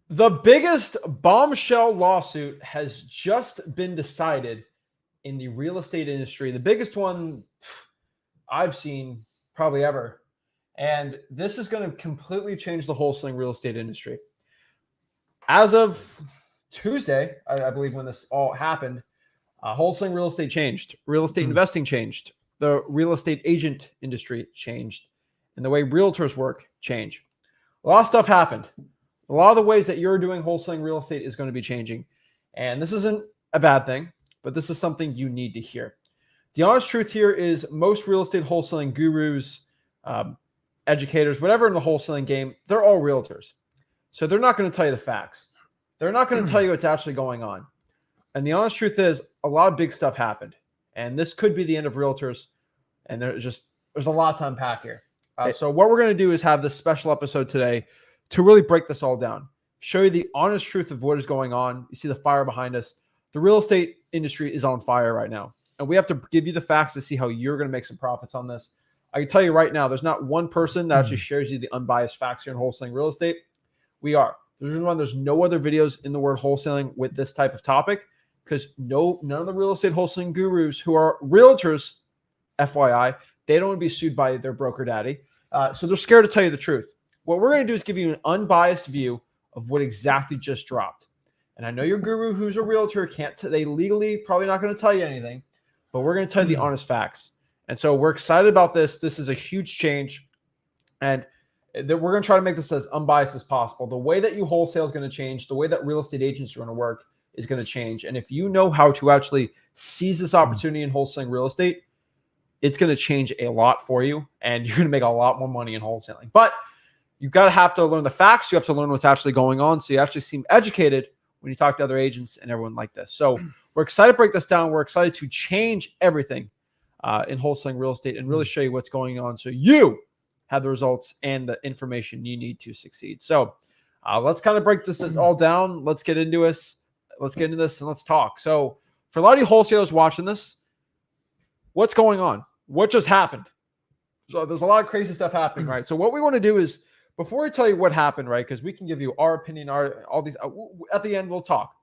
The biggest bombshell lawsuit has just been decided in the real estate industry. The biggest one I've seen probably ever. And this is going to completely change the wholesaling real estate industry. As of Tuesday, I believe when this all happened, wholesaling real estate changed. Real estate investing changed. The real estate agent industry changed. And the way realtors work changed. A lot of stuff happened. A lot of the ways that you're doing wholesaling real estate is going to be changing. And this isn't a bad thing, but this is something you need to hear. The honest truth here is most real estate wholesaling gurus, educators, whatever in the wholesaling game, they're all realtors. So they're not going to tell you the facts. They're not going to tell you what's actually going on. And the honest truth is a lot of big stuff happened. And this could be the end of realtors. And there's a lot to unpack here. So what we're going to do is have this special episode today to really break this all down, show you the honest truth of what is going on. You see the fire behind us. The real estate industry is on fire right now. And we have to give you the facts to see how you're going to make some profits on this. I can tell you right now, there's not one person that actually shares you the unbiased facts here in wholesaling real estate. We are. There's no other videos in the world wholesaling with this type of topic because none of the real estate wholesaling gurus who are realtors, FYI, they don't want to be sued by their broker daddy. So they're scared to tell you the truth. What we're going to do is give you an unbiased view of what exactly just dropped. And I know your guru who's a realtor they legally probably not going to tell you anything, but we're going to tell you the honest facts. And so we're excited about this. This is a huge change. And we're going to try to make this as unbiased as possible. The way that you wholesale is going to change. The way that real estate agents are going to work is going to change. And if you know how to actually seize this opportunity in wholesaling real estate, it's going to change a lot for you. And you're going to make a lot more money in wholesaling. But you have to learn the facts. You have to learn what's actually going on. So you actually seem educated when you talk to other agents and everyone like this. So we're excited to break this down. We're excited to change everything in wholesaling real estate and really show you what's going on so you have the results and the information you need to succeed. So let's kind of break this all down. Let's get into this. Let's get into this and let's talk. So for a lot of you wholesalers watching this, what's going on? What just happened? So there's a lot of crazy stuff happening, right? So what we want to do is, before we tell you what happened, right, because we can give you our opinion, all these, at the end, we'll talk.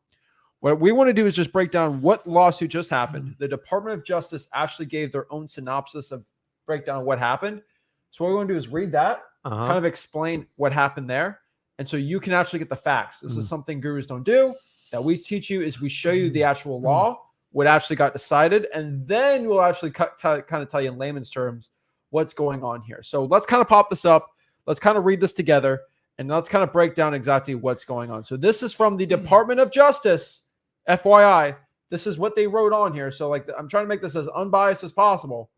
What we want to do is just break down what lawsuit just happened. The Department of Justice actually gave their own synopsis of breakdown of what happened. So what we want to do is read that, kind of explain what happened there. And so you can actually get the facts. This is something gurus don't do. That we teach you is we show you the actual law, what actually got decided, and then we'll actually kind of tell you in layman's terms what's going on here. So let's kind of pop this up. Let's kind of read this together, and let's kind of break down exactly what's going on. So this is from the Department of Justice, FYI. This is what they wrote on here. So I'm trying to make this as unbiased as possible.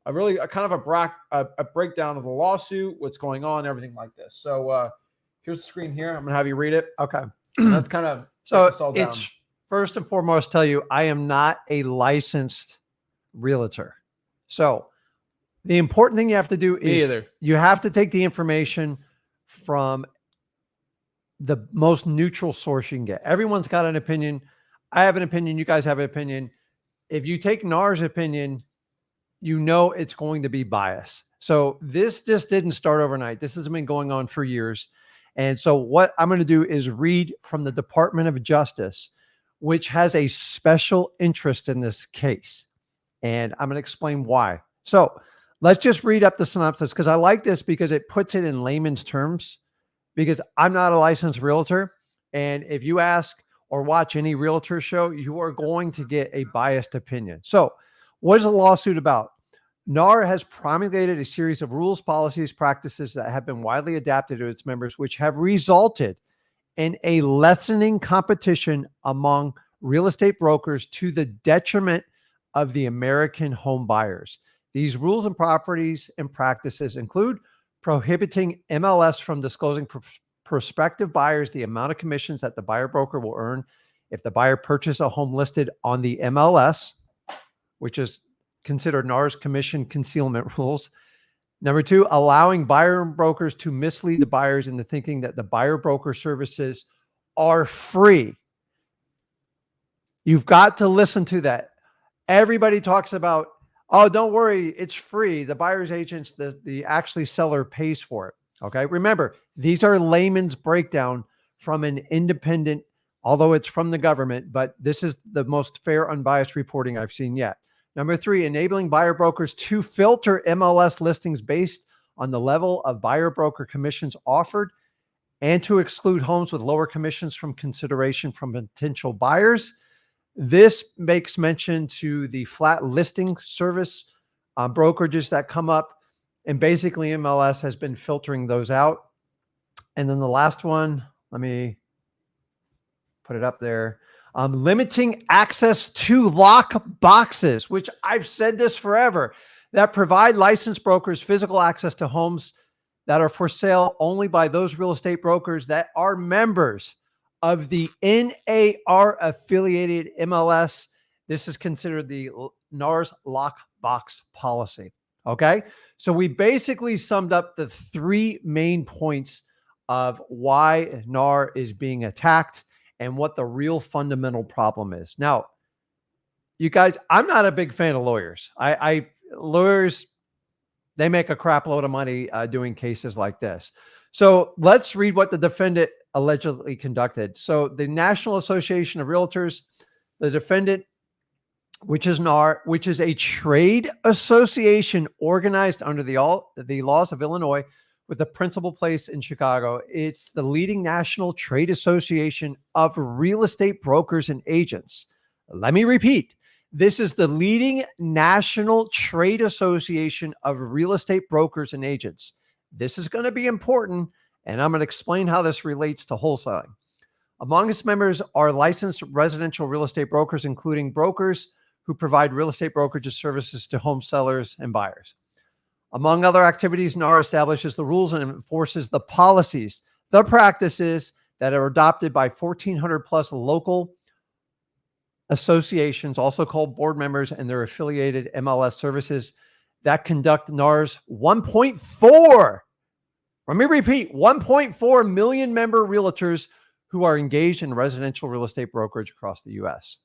A breakdown of the lawsuit, what's going on, everything like this. So here's the screen here. I'm going to have you read it. Okay. And that's kind of so it's first and foremost tell you I am not a licensed realtor. So the important thing you have to do is you have to take the information from the most neutral source you can get. Everyone's got an opinion. I have an opinion. You guys have an opinion. If you take NAR's opinion, you know it's going to be biased. So this just didn't start overnight. This has been going on for years. And so what I'm going to do is read from the Department of Justice, which has a special interest in this case. And I'm going to explain why. So let's just read up the synopsis because I like this because it puts it in layman's terms because I'm not a licensed realtor. And if you ask or watch any realtor show, you are going to get a biased opinion. So what is the lawsuit about? NAR has promulgated a series of rules, policies, practices that have been widely adapted to its members, which have resulted in a lessening competition among real estate brokers to the detriment of the American home buyers. These rules and properties and practices include prohibiting MLS from disclosing prospective buyers the amount of commissions that the buyer broker will earn if the buyer purchases a home listed on the MLS, which is considered NAR's commission concealment rules. Number two, allowing buyer brokers to mislead the buyers into thinking that the buyer broker services are free. You've got to listen to that. Everybody talks about, oh, don't worry, it's free. The buyer's agents, the actually seller pays for it. Okay. Remember, these are layman's breakdown from an independent, although it's from the government, but this is the most fair, unbiased reporting I've seen yet. Number 3, enabling buyer brokers to filter MLS listings based on the level of buyer broker commissions offered and to exclude homes with lower commissions from consideration from potential buyers. This makes mention to the flat listing service brokerages that come up, and basically MLS has been filtering those out. And then the last one, let me put it up there. Limiting access to lock boxes, which I've said this forever, that provide licensed brokers physical access to homes that are for sale only by those real estate brokers that are members of the NAR affiliated MLS. This is considered the NAR's lockbox policy. Okay. So we basically summed up the 3 main points of why NAR is being attacked and what the real fundamental problem is. Now, you guys, I'm not a big fan of lawyers. Lawyers, they make a crap load of money doing cases like this. So let's read what the defendant allegedly conducted. So the National Association of Realtors, the defendant, which is NAR, which is a trade association organized under the laws of Illinois with the principal place in Chicago. It's the leading national trade association of real estate brokers and agents. Let me repeat. This is the leading national trade association of real estate brokers and agents. This is going to be important, and I'm going to explain how this relates to wholesaling. Among its members are licensed residential real estate brokers, including brokers who provide real estate brokerage services to home sellers and buyers. Among other activities, NAR establishes the rules and enforces the policies, the practices that are adopted by 1,400 plus local associations, also called board members, and their affiliated MLS services that conduct NAR's 1.4, let me repeat, 1.4 million member realtors who are engaged in residential real estate brokerage across the US.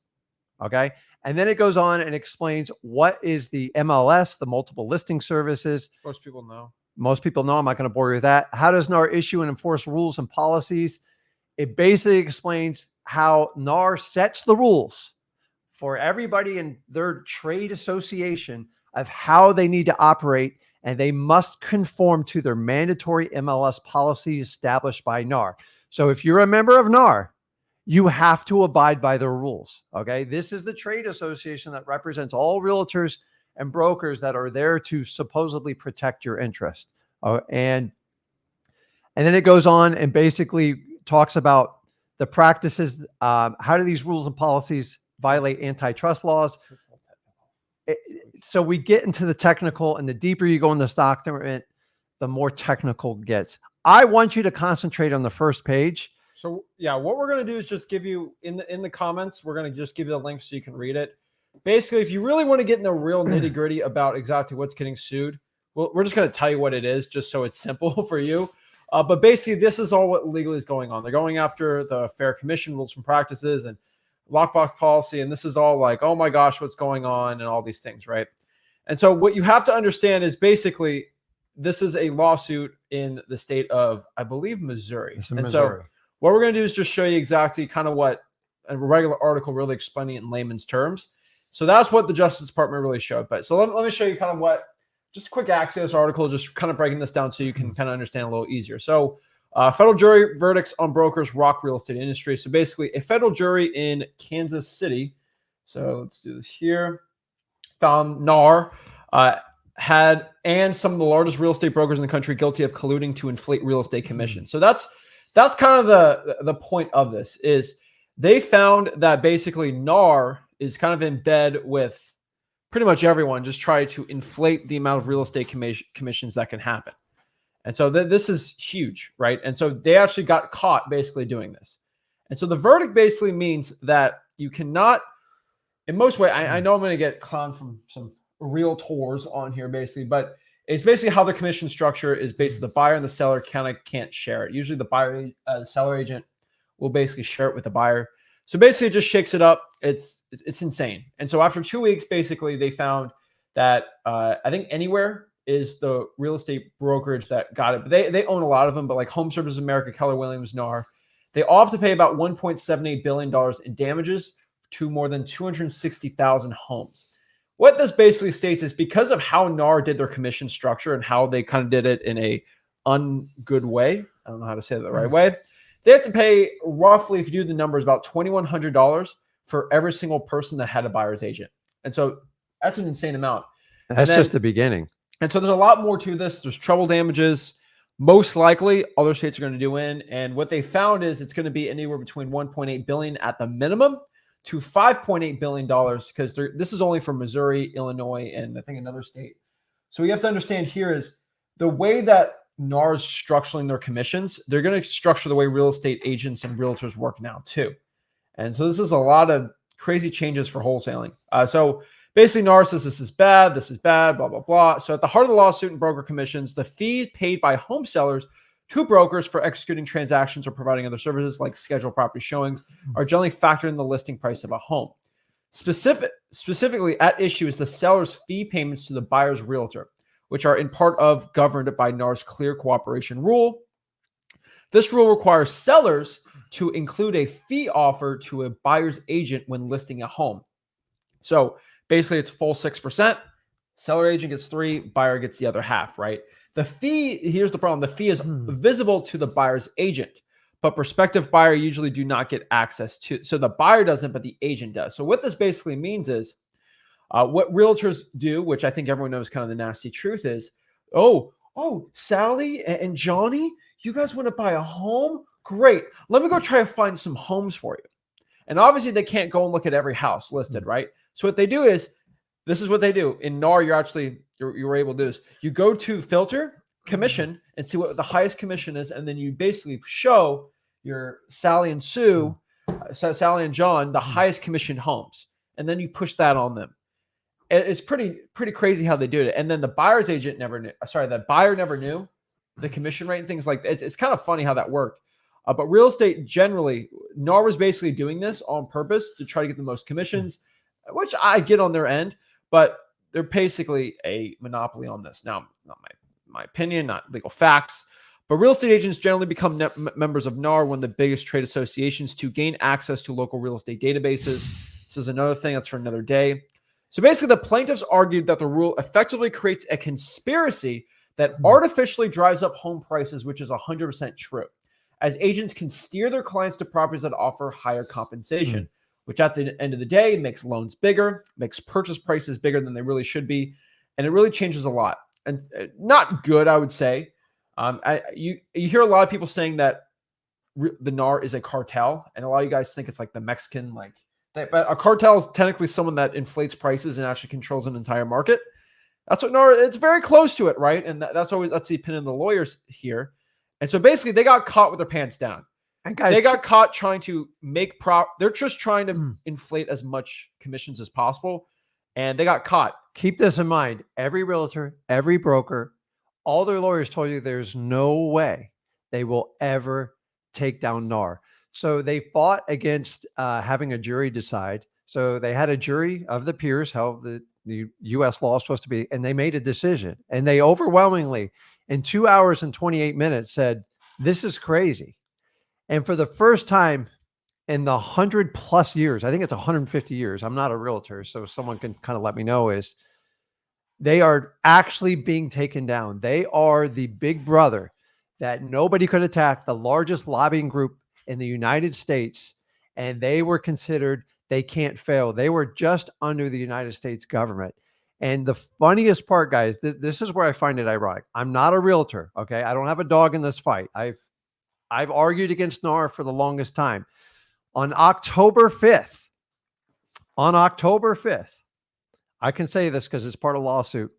Okay. And then it goes on and explains what is the MLS, the multiple listing services. Most people know. Most people know. I'm not going to bore you with that. How does NAR issue and enforce rules and policies? It basically explains how NAR sets the rules for everybody in their trade association of how they need to operate, and they must conform to their mandatory MLS policy established by NAR. So if you're a member of NAR, you have to abide by their rules. Okay. This is the trade association that represents all realtors and brokers that are there to supposedly protect your interest. And then it goes on and basically talks about the practices. How do these rules and policies violate antitrust laws? So we get into the technical, and the deeper you go in this document, the more technical it gets. I want you to concentrate on the first page. So yeah, what we're going to do is just give you in the comments, we're going to just give you the link so you can read it. Basically, if you really want to get in the real nitty gritty about exactly what's getting sued, well, we're just going to tell you what it is, just so it's simple for you. But basically, this is all what legally is going on. They're going after the Fair Commission rules and practices and lockbox policy. And this is all like, oh my gosh, what's going on and all these things, right? And so what you have to understand is basically, this is a lawsuit in the state of, I believe, Missouri. And so what we're going to do is just show you exactly kind of what a regular article really explaining it in layman's terms. So that's what the Justice Department really showed. But so let me show you kind of what, just a quick access article, just kind of breaking this down so you can kind of understand a little easier. So federal jury verdicts on brokers rock real estate industry. So basically a federal jury in Kansas City. So let's do this here. Found NAR had and some of the largest real estate brokers in the country guilty of colluding to inflate real estate commissions. So that's kind of the point of this is they found that basically NAR is kind of in bed with pretty much everyone, just try to inflate the amount of real estate commissions that can happen. And so this is huge, right? And so they actually got caught basically doing this. And so the verdict basically means that you cannot, in most way, I know I'm going to get clowned from some realtors on here basically, but it's basically how the commission structure is basically the buyer and the seller can't share it. Usually the buyer, the seller agent will basically share it with the buyer. So basically it just shakes it up. It's insane. And so after 2 weeks, basically they found that I think Anywhere is the real estate brokerage that got it. But they own a lot of them, but like Home Services America, Keller Williams, NAR, They all have to pay about $1.78 billion in damages to more than 260,000 homes. What this basically states is because of how NAR did their commission structure and how they kind of did it in a ungood way, I don't know how to say that the right way, they have to pay roughly, if you do the numbers, about $2,100 for every single person that had a buyer's agent. And so that's an insane amount. That's just the beginning. And so there's a lot more to this. There's treble damages. Most likely other states are going to do in. And what they found is it's going to be anywhere between $1.8 billion at the minimum to $5.8 billion, because this is only for Missouri, Illinois, and I think another state. So what you have to understand here is the way that NAR is structuring their commissions, they're going to structure the way real estate agents and realtors work now too. And so this is a lot of crazy changes for wholesaling. So basically NAR says this is bad, blah, blah, blah. So at the heart of the lawsuit and broker commissions, the fee paid by home sellers to brokers for executing transactions or providing other services like scheduled property showings are generally factored in the listing price of a home. Specifically at issue is the seller's fee payments to the buyer's realtor, which are in part of governed by NAR's clear cooperation rule. This rule requires sellers to include a fee offer to a buyer's agent when listing a home. So basically it's full 6%. Seller agent gets 3%, buyer gets the other half, right? The fee, here's the problem. The fee is visible to the buyer's agent, but prospective buyer usually do not get access to. So the buyer doesn't, but the agent does. So what this basically means is what realtors do, which I think everyone knows kind of the nasty truth is, oh, Sally and Johnny, you guys want to buy a home? Great. Let me go try to find some homes for you. And obviously they can't go and look at every house listed, right? So what they do is, this is what they do. In NAR, you're able to do this. You go to filter, commission, and see what the highest commission is. And then you basically show your Sally and Sue, Sally and John, the highest commission homes. And then you push that on them. It's pretty crazy how they do it. And then the buyer's agent the buyer never knew the commission rate and things like that. It's kind of funny how that worked. But real estate generally, NAR was basically doing this on purpose to try to get the most commissions, which I get on their end, but they're basically a monopoly on this. Now, not my opinion, not legal facts, but real estate agents generally become members of NAR, one of the biggest trade associations, to gain access to local real estate databases. This is another thing that's for another day. So basically, the plaintiffs argued that the rule effectively creates a conspiracy that artificially drives up home prices, which is 100% true, as agents can steer their clients to properties that offer higher compensation, which at the end of the day makes loans bigger, makes purchase prices bigger than they really should be, and it really changes a lot. And not good, I would say. You hear a lot of people saying that the NAR is a cartel, and a lot of you guys think it's like the Mexican, but a cartel is technically someone that inflates prices and actually controls an entire market. That's what NAR, it's very close to it, right? And that's the opinion of the lawyers here. And so basically they got caught with their pants down. And guys, they got caught trying to make they're just trying to inflate as much commissions as possible. And they got caught. Keep this in mind. Every realtor, every broker, all their lawyers told you there's no way they will ever take down NAR. So they fought against having a jury decide. So they had a jury of the peers, how the U.S. law is supposed to be, and they made a decision. And they overwhelmingly, in 2 hours and 28 minutes, said, this is crazy. And for the first time in the 100+ years, I think it's 150 years, I'm not a realtor, so someone can kind of let me know, is they are actually being taken down. They are the big brother that nobody could attack, the largest lobbying group in the United States, and they were considered, they can't fail. They were just under the United States government. And the funniest part, guys, this is where I find it ironic. I'm not a realtor, okay? I don't have a dog in this fight. I've argued against NAR for the longest time. On October 5th, I can say this because it's part of the lawsuit,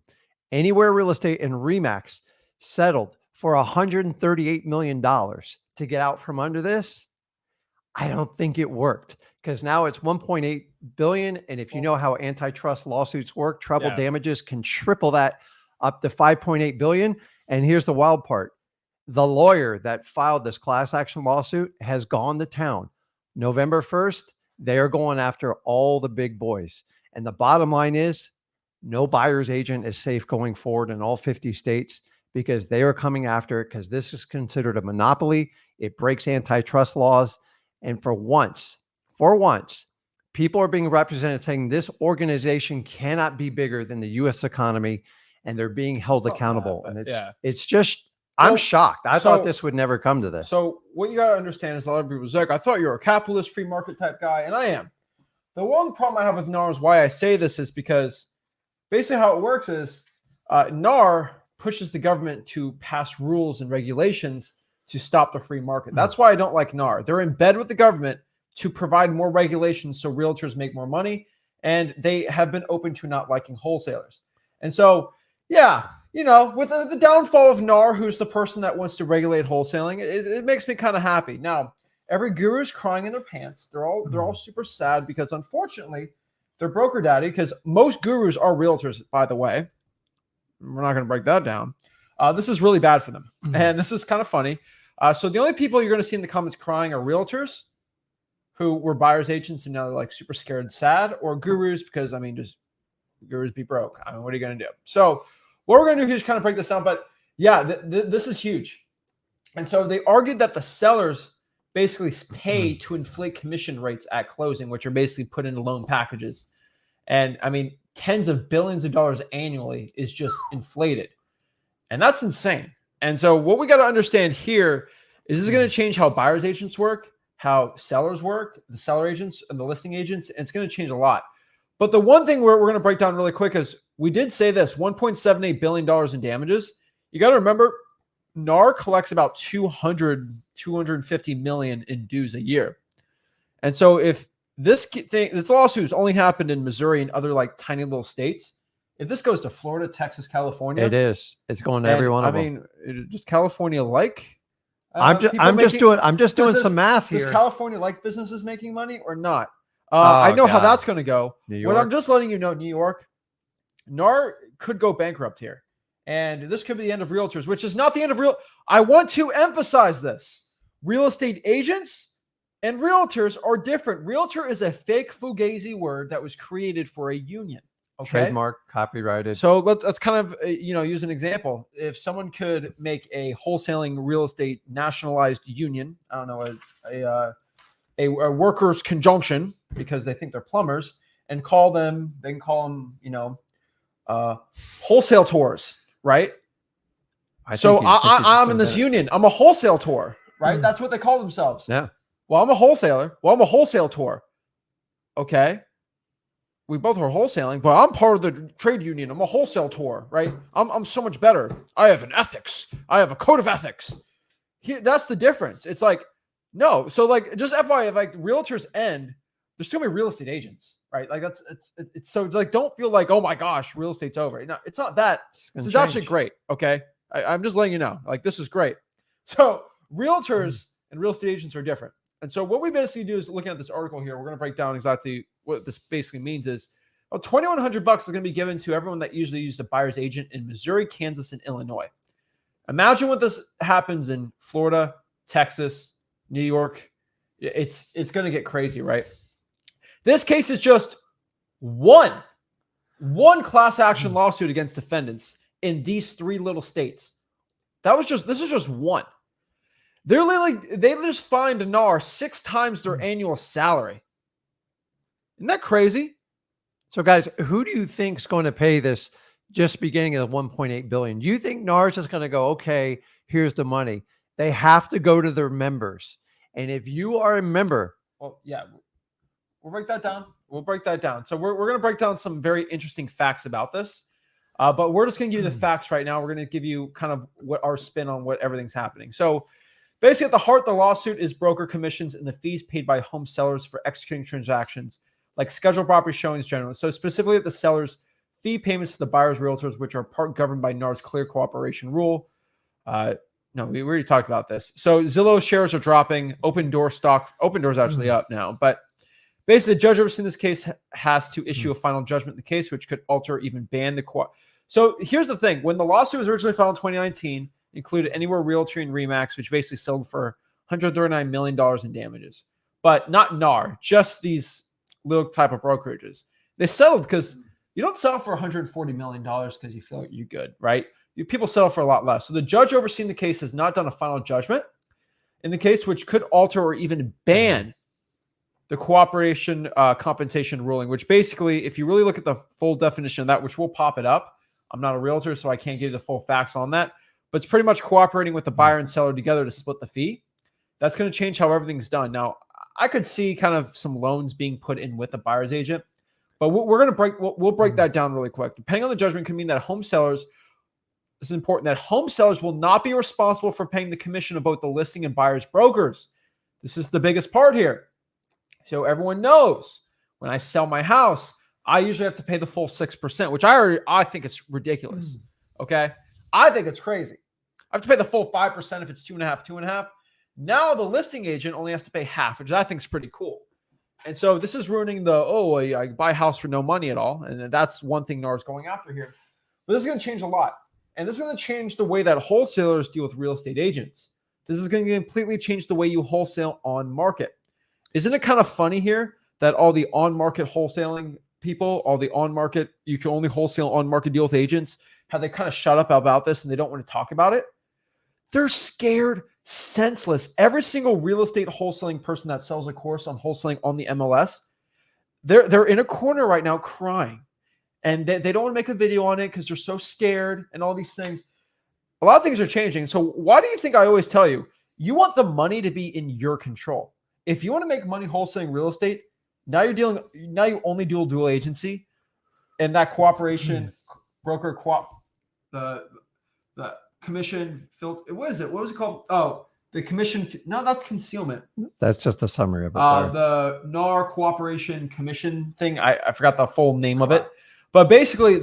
Anywhere Real Estate and RE/MAX settled for $138 million to get out from under this. I don't think it worked, because now it's $1.8 billion. And if you know how antitrust lawsuits work, treble damages can triple that up to $5.8 billion. And here's the wild part. The lawyer that filed this class action lawsuit has gone to town. November 1st, they are going after all the big boys. And the bottom line is no buyer's agent is safe going forward in all 50 states, because they are coming after it, because this is considered a monopoly. It breaks antitrust laws. And for once, people are being represented saying this organization cannot be bigger than the U.S. economy, and they're being held accountable. Bad, and yeah, it's just, I'm shocked. I thought this would never come to this. So what you got to understand is a lot of people say, I thought you were a capitalist free market type guy, and I am. The one problem I have with NAR is why I say this is because basically how it works is NAR pushes the government to pass rules and regulations to stop the free market. That's why I don't like NAR. They're in bed with the government to provide more regulations so realtors make more money, and they have been open to not liking wholesalers. And so, yeah, with the downfall of NAR, who's the person that wants to regulate wholesaling, it makes me kind of happy. Now, every guru is crying in their pants. They're all super sad because unfortunately, their broker daddy, because most gurus are realtors, by the way. We're not going to break that down. This is really bad for them. And this is kind of funny. So the only people you're going to see in the comments crying are realtors who were buyer's agents and now they're like super scared and sad, or gurus because, just gurus be broke. What are you going to do? So what we're going to do is kind of break this down. But yeah, this is huge. And so they argued that the sellers basically pay to inflate commission rates at closing, which are basically put into loan packages. And tens of billions of dollars annually is just inflated. And that's insane. And so what we got to understand here is this is going to change how buyer's agents work, how sellers work, the seller agents and the listing agents, and it's going to change a lot. But the one thing we're going to break down really quick is we did say this, $1.78 billion in damages. You got to remember, NAR collects about 250 million in dues a year. And so if this lawsuit has only happened in Missouri and other like tiny little states, if this goes to Florida, Texas, California, it's going to every one of them. Just California like. I'm just doing some math here. Does California like businesses making money or not? I know how that's going to go. What I'm just letting you know, New York, NAR could go bankrupt here. And this could be the end of realtors, which is not the end of real. I want to emphasize this. Real estate agents and realtors are different. Realtor is a fake fugazi word that was created for a union. Okay? Trademark, copyrighted. So let's kind of use an example. If someone could make a wholesaling real estate nationalized union, I don't know, a workers conjunction because they think they're plumbers, and they can call them wholesale tours, right? So I'm in this union. I'm a wholesale tour, right? That's what they call themselves. Yeah. Well, I'm a wholesaler. Well, I'm a wholesale tour. Okay. We both are wholesaling, but I'm part of the trade union. I'm a wholesale tour, right? I'm so much better. I have an ethics. I have a code of ethics. That's the difference. It's like, no. So like, just FYI, if like realtors end, there's still gonna be real estate agents, right? Like it's so like, don't feel like, oh my gosh, real estate's over. No, it's not that. This is actually great. Okay. I'm just letting you know, like, this is great. So realtors and real estate agents are different. And so what we basically do is looking at this article here, we're going to break down exactly what this basically means is $2,100 is going to be given to everyone that usually used a buyer's agent in Missouri, Kansas, and Illinois. Imagine what this happens in Florida, Texas, New York. It's going to get crazy, right? This case is just one class action lawsuit against defendants in these three little states. This is just one. They just fined NAR 6 times their annual salary. Isn't that crazy? So guys, who do you think is going to pay this just beginning of the 1.8 billion? Do you think NAR is just going to go, okay, here's the money? They have to go to their members. And if you are a member, well, yeah, we'll break that down. So we're going to break down some very interesting facts about this. But we're just going to give you the facts right now. We're going to give you kind of what our spin on what everything's happening. So basically at the heart of the lawsuit is broker commissions and the fees paid by home sellers for executing transactions like scheduled property showings generally. So specifically at the sellers' fee payments to the buyers' realtors, which are part governed by NAR's clear cooperation rule. No, we already talked about this. So Zillow shares are dropping. Open Door's actually up now. But basically, the judge overseeing this case has to issue a final judgment in the case, which could alter or even ban the court. So here's the thing. When the lawsuit was originally filed in 2019, included Anywhere Realty and Remax, which basically sold for $139 million in damages. But not NAR, just these little type of brokerages. They settled because you don't settle for $140 million because you feel like you're good, right? People settle for a lot less. So the judge overseeing the case has not done a final judgment. in the case, which could alter or even ban the cooperation compensation ruling, which basically, if you really look at the full definition of that, which we'll pop it up. I'm not a realtor, so I can't give you the full facts on that, but it's pretty much cooperating with the buyer and seller together to split the fee. That's going to change how everything's done. Now, I could see kind of some loans being put in with the buyer's agent, but we're going to we'll break that down really quick. Depending on the judgment, can mean that home sellers, this is important, that home sellers will not be responsible for paying the commission of both the listing and buyer's brokers. This is the biggest part here. So everyone knows when I sell my house, I usually have to pay the full 6%, which I think it's ridiculous. Okay. I think it's crazy. I have to pay the full 5% if it's 2.5. Now the listing agent only has to pay half, which I think is pretty cool. And so this is ruining I buy a house for no money at all. And that's one thing NAR is going after here. But this is going to change a lot. And this is going to change the way that wholesalers deal with real estate agents. This is going to completely change the way you wholesale on market. Isn't it kind of funny here that all the on-market wholesaling people, all the on-market, you can only wholesale on-market deal with agents, how they kind of shut up about this and they don't want to talk about it? They're scared, senseless. Every single real estate wholesaling person that sells a course on wholesaling on the MLS, they're in a corner right now crying. And they don't want to make a video on it because they're so scared and all these things. A lot of things are changing. So why do you think I always tell you, you want the money to be in your control? If you want to make money wholesaling real estate, now you only do dual agency, and that cooperation broker the commission filter. What is it? What was it called? Oh, the commission. No, that's concealment. That's just a summary of it. The NAR cooperation commission thing. I forgot the full name of it, but basically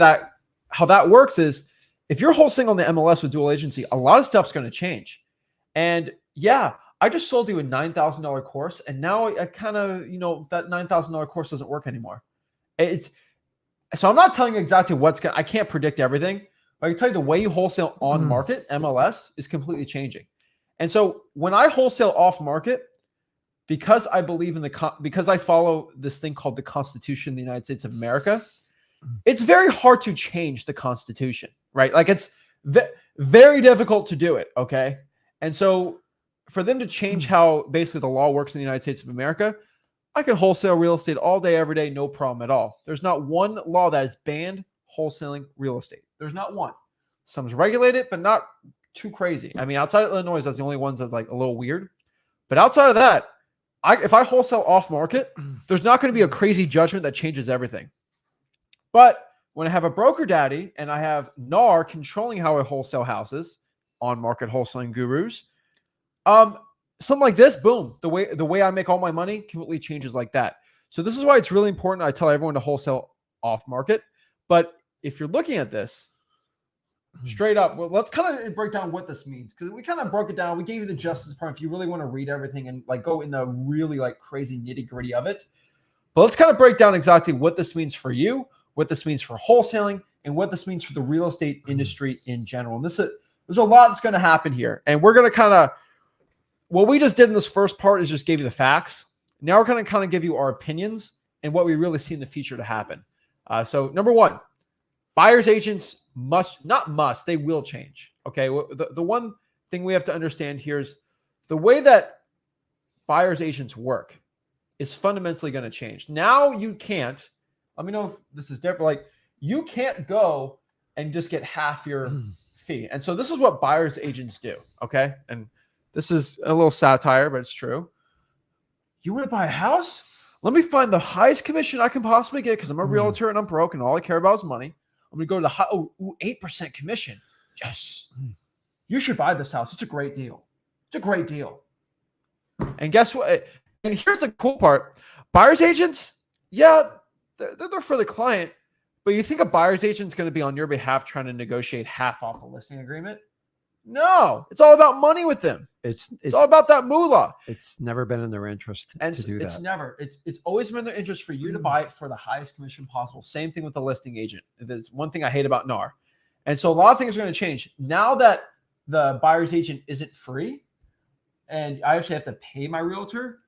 how that works is if you're wholesaling on the MLS with dual agency, a lot of stuff's going to change. And yeah, I just sold you a $9,000 course, and now I kind of, that $9,000 course doesn't work anymore. So I'm not telling you exactly I can't predict everything, but I can tell you the way you wholesale on market, MLS, is completely changing. And so when I wholesale off market, because I believe because I follow this thing called the Constitution of the United States of America, it's very hard to change the Constitution, right? Like it's very difficult to do it. Okay. And so for them to change how basically the law works in the United States of America, I can wholesale real estate all day, every day, no problem at all. There's not one law that has banned wholesaling real estate. There's not one. Some's regulated, but not too crazy. I mean, outside of Illinois, that's the only ones that's like a little weird. But outside of that, if I wholesale off market, there's not going to be a crazy judgment that changes everything. But when I have a broker daddy and I have NAR controlling how I wholesale houses, on market wholesaling gurus, something like this, boom, the way I make all my money completely changes like that. So this is why it's really important. I tell everyone to wholesale off market. But if you're looking at this straight up, well, let's kind of break down what this means, because we kind of broke it down. We gave you the justice part if you really want to read everything and like go in the really like crazy nitty gritty of it. But let's kind of break down exactly what this means for you, what this means for wholesaling, and what this means for the real estate industry in general. And there's a lot that's going to happen here. And we're going to kind of, what we just did in this first part is just gave you the facts. Now we're going to kind of give you our opinions and what we really see in the future to happen. So number one, buyer's agents they will change. Okay. The one thing we have to understand here is the way that buyer's agents work is fundamentally going to change. Now you can't, let me know if this is different. Like you can't go and just get half your fee. And so this is what buyer's agents do. Okay. And this is a little satire, but it's true. You want to buy a house? Let me find the highest commission I can possibly get because I'm a realtor and I'm broke and all I care about is money. I'm going to go to the 8% commission. Yes. You should buy this house. It's a great deal. It's a great deal. And guess what? And here's the cool part. Buyer's agents, yeah, they're for the client. But you think a buyer's agent is going to be on your behalf trying to negotiate half off the listing agreement? No, it's all about money with them. It's all about that moolah. It's never been in their interest to do that. It's always been in their interest for you to buy it for the highest commission possible. Same thing with the listing agent. There's one thing I hate about NAR. And so a lot of things are going to change. Now that the buyer's agent isn't free and I actually have to pay my realtor,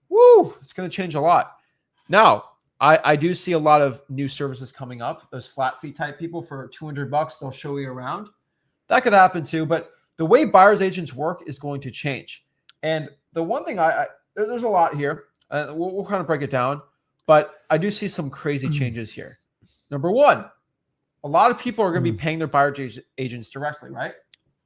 it's going to change a lot. Now, I do see a lot of new services coming up. Those flat fee type people for $200, they'll show you around. That could happen too, but the way buyer's agents work is going to change. And the one thing there's a lot here. We'll kind of break it down, but I do see some crazy changes here. Number one, a lot of people are going to be paying their buyer's agents directly, right?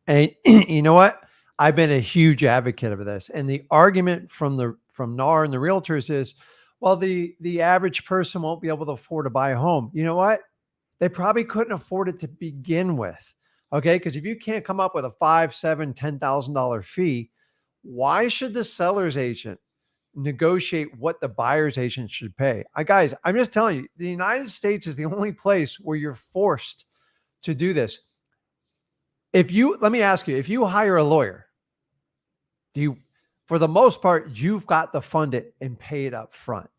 And you know what? I've been a huge advocate of this. And the argument from NAR and the realtors is, well, the average person won't be able to afford to buy a home. You know what? They probably couldn't afford it to begin with. Okay. Because if you can't come up with a $5,000, $7,000, $10,000 fee, why should the seller's agent negotiate what the buyer's agent should pay? Guys, I'm just telling you, the United States is the only place where you're forced to do this. Let me ask you, if you hire a lawyer, for the most part, you've got to fund it and pay it up front.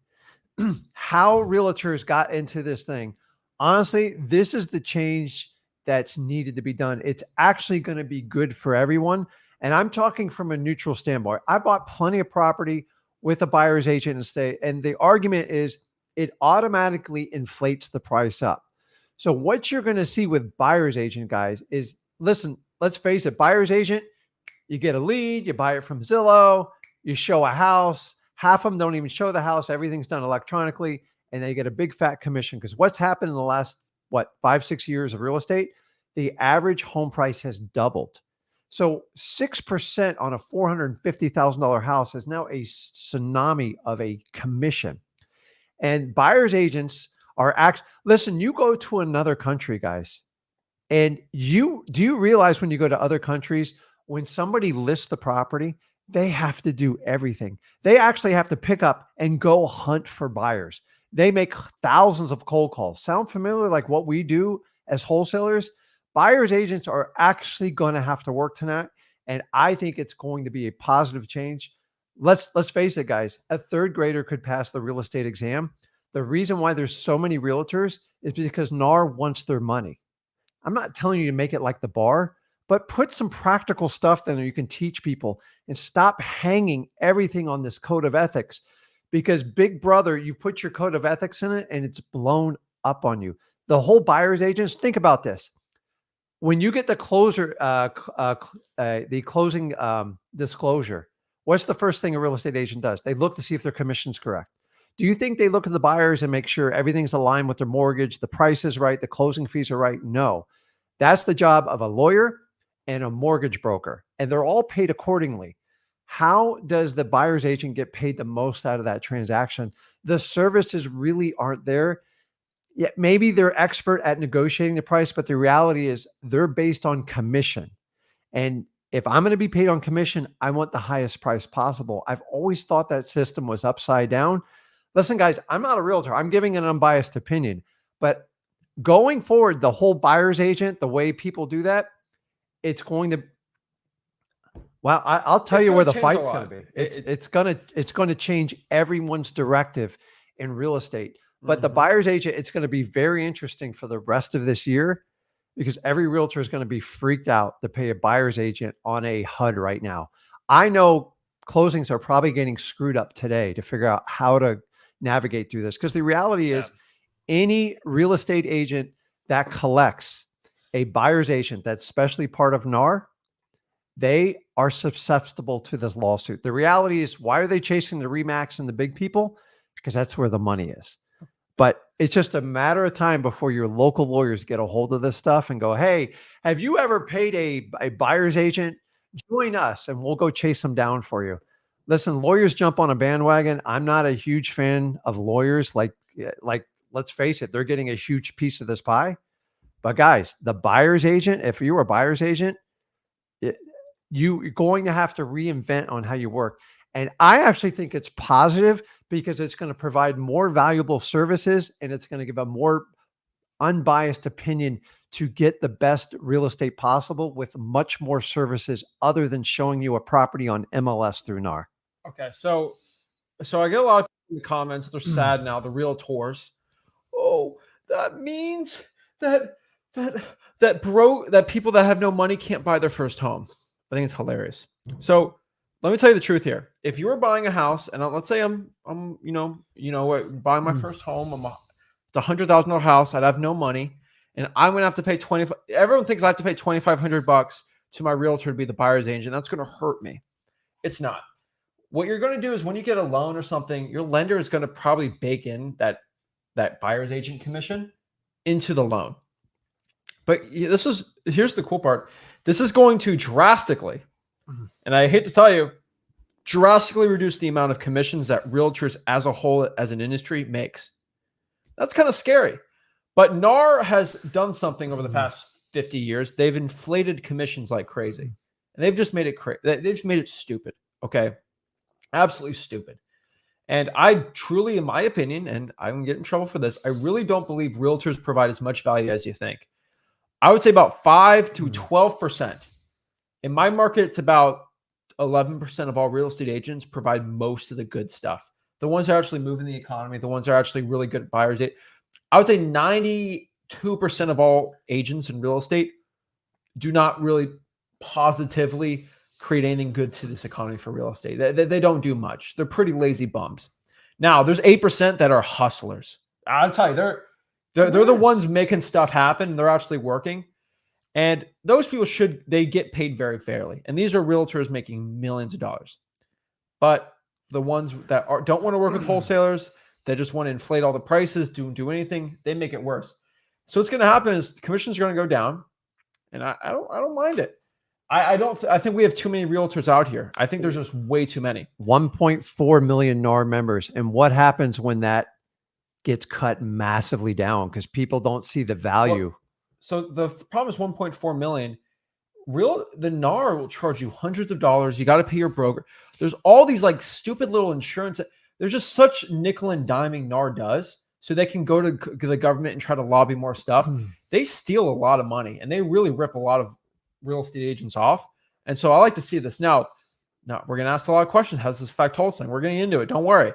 How realtors got into this thing, honestly, this is the change that's needed to be done. It's actually going to be good for everyone. And I'm talking from a neutral standpoint. I bought plenty of property with a buyer's agent and the argument is it automatically inflates the price up. So what you're going to see with buyer's agent, guys, is, listen, let's face it, buyer's agent, you get a lead, you buy it from Zillow, you show a house, half of them don't even show the house, everything's done electronically, and they get a big fat commission. Because what's happened in the last, 5-6 years of real estate, the average home price has doubled. So 6% on a $450,000 house is now a tsunami of a commission. And buyer's agents listen, you go to another country, guys, and do you realize when you go to other countries, when somebody lists the property, they have to do everything. They actually have to pick up and go hunt for buyers. They make thousands of cold calls. Sound familiar like what we do as wholesalers? Buyer's agents are actually going to have to work tonight. And I think it's going to be a positive change. Let's face it, guys. A third grader could pass the real estate exam. The reason why there's so many realtors is because NAR wants their money. I'm not telling you to make it like the bar, but put some practical stuff in there you can teach people and stop hanging everything on this code of ethics, because big brother, you've put your code of ethics in it and it's blown up on you. The whole buyer's agents, think about this. When you get the closing disclosure, what's the first thing a real estate agent does? They look to see if their commission's correct. Do you think they look at the buyers and make sure everything's aligned with their mortgage, the price is right, the closing fees are right? No. That's the job of a lawyer and a mortgage broker, and they're all paid accordingly. How does the buyer's agent get paid the most out of that transaction? The services really aren't there. Yeah, maybe they're expert at negotiating the price, but the reality is they're based on commission. And if I'm going to be paid on commission, I want the highest price possible. I've always thought that system was upside down. Listen, guys, I'm not a realtor. I'm giving an unbiased opinion, but going forward, the whole buyer's agent, the way people do that, it's going to, well, I'll tell you where the fight's going to be. It's going to change everyone's directive in real estate. But the buyer's agent, it's going to be very interesting for the rest of this year, because every realtor is going to be freaked out to pay a buyer's agent on a HUD right now. I know closings are probably getting screwed up today to figure out how to navigate through this, because the reality is any real estate agent that collects a buyer's agent that's specially part of NAR, they are susceptible to this lawsuit. The reality is, why are they chasing the RE/MAX and the big people? Because that's where the money is. But it's just a matter of time before your local lawyers get a hold of this stuff and go, hey, have you ever paid a buyer's agent? Join us and we'll go chase them down for you. Listen, lawyers jump on a bandwagon. I'm not a huge fan of lawyers. Like, let's face it, they're getting a huge piece of this pie. But guys, the buyer's agent, if you're a buyer's agent, you're going to have to reinvent on how you work. And I actually think it's positive, because it's going to provide more valuable services and it's going to give a more unbiased opinion to get the best real estate possible with much more services other than showing you a property on MLS through NAR. Okay. So I get a lot of people in the comments. They're sad now, the realtors. Oh, that means that people that have no money can't buy their first home. I think it's hilarious. So let me tell you the truth here. If you were buying a house, and let's say I'm buying my first home, it's $100,000 house, I'd have no money, and I'm gonna have to pay everyone thinks I have to pay $2,500 to my realtor to be the buyer's agent. That's gonna hurt me. It's not. What you're going to do is when you get a loan or something, your lender is going to probably bake in that buyer's agent commission into the loan. But here's the cool part. This is going to drastically, and I hate to tell you, drastically reduce the amount of commissions that realtors as a whole, as an industry, makes. That's kind of scary. But NAR has done something over the past 50 years. They've inflated commissions like crazy. And they've just made it crazy. They've just made it stupid. Okay. Absolutely stupid. And I truly, in my opinion, and I'm going to get in trouble for this, I really don't believe realtors provide as much value as you think. I would say about 5 to 12%. In my market, it's about 11% of all real estate agents provide most of the good stuff. The ones that are actually moving the economy, the ones that are actually really good at buyers. I would say 92% of all agents in real estate do not really positively create anything good to this economy for real estate. They don't do much. They're pretty lazy bums. Now, there's 8% that are hustlers. I'll tell you, they're the ones making stuff happen. They're actually working. And those people they get paid very fairly. And these are realtors making millions of dollars. But the ones that don't want to work with wholesalers, they just want to inflate all the prices, don't do anything, they make it worse. So what's going to happen is the commissions are going to go down. And I don't mind it. I think we have too many realtors out here. I think there's just way too many. 1.4 million NAR members. And what happens when that gets cut massively down? Because people don't see the value. Well, so the problem is 1.4 million. The NAR will charge you hundreds of dollars. You got to pay your broker. There's all these like stupid little insurance. There's just such nickel and diming NAR does, so they can go to the government and try to lobby more stuff. They steal a lot of money, and they really rip a lot of real estate agents off. And so I like to see this. Now we're going to ask a lot of questions. How does this affect wholesaling? We're getting into it. Don't worry.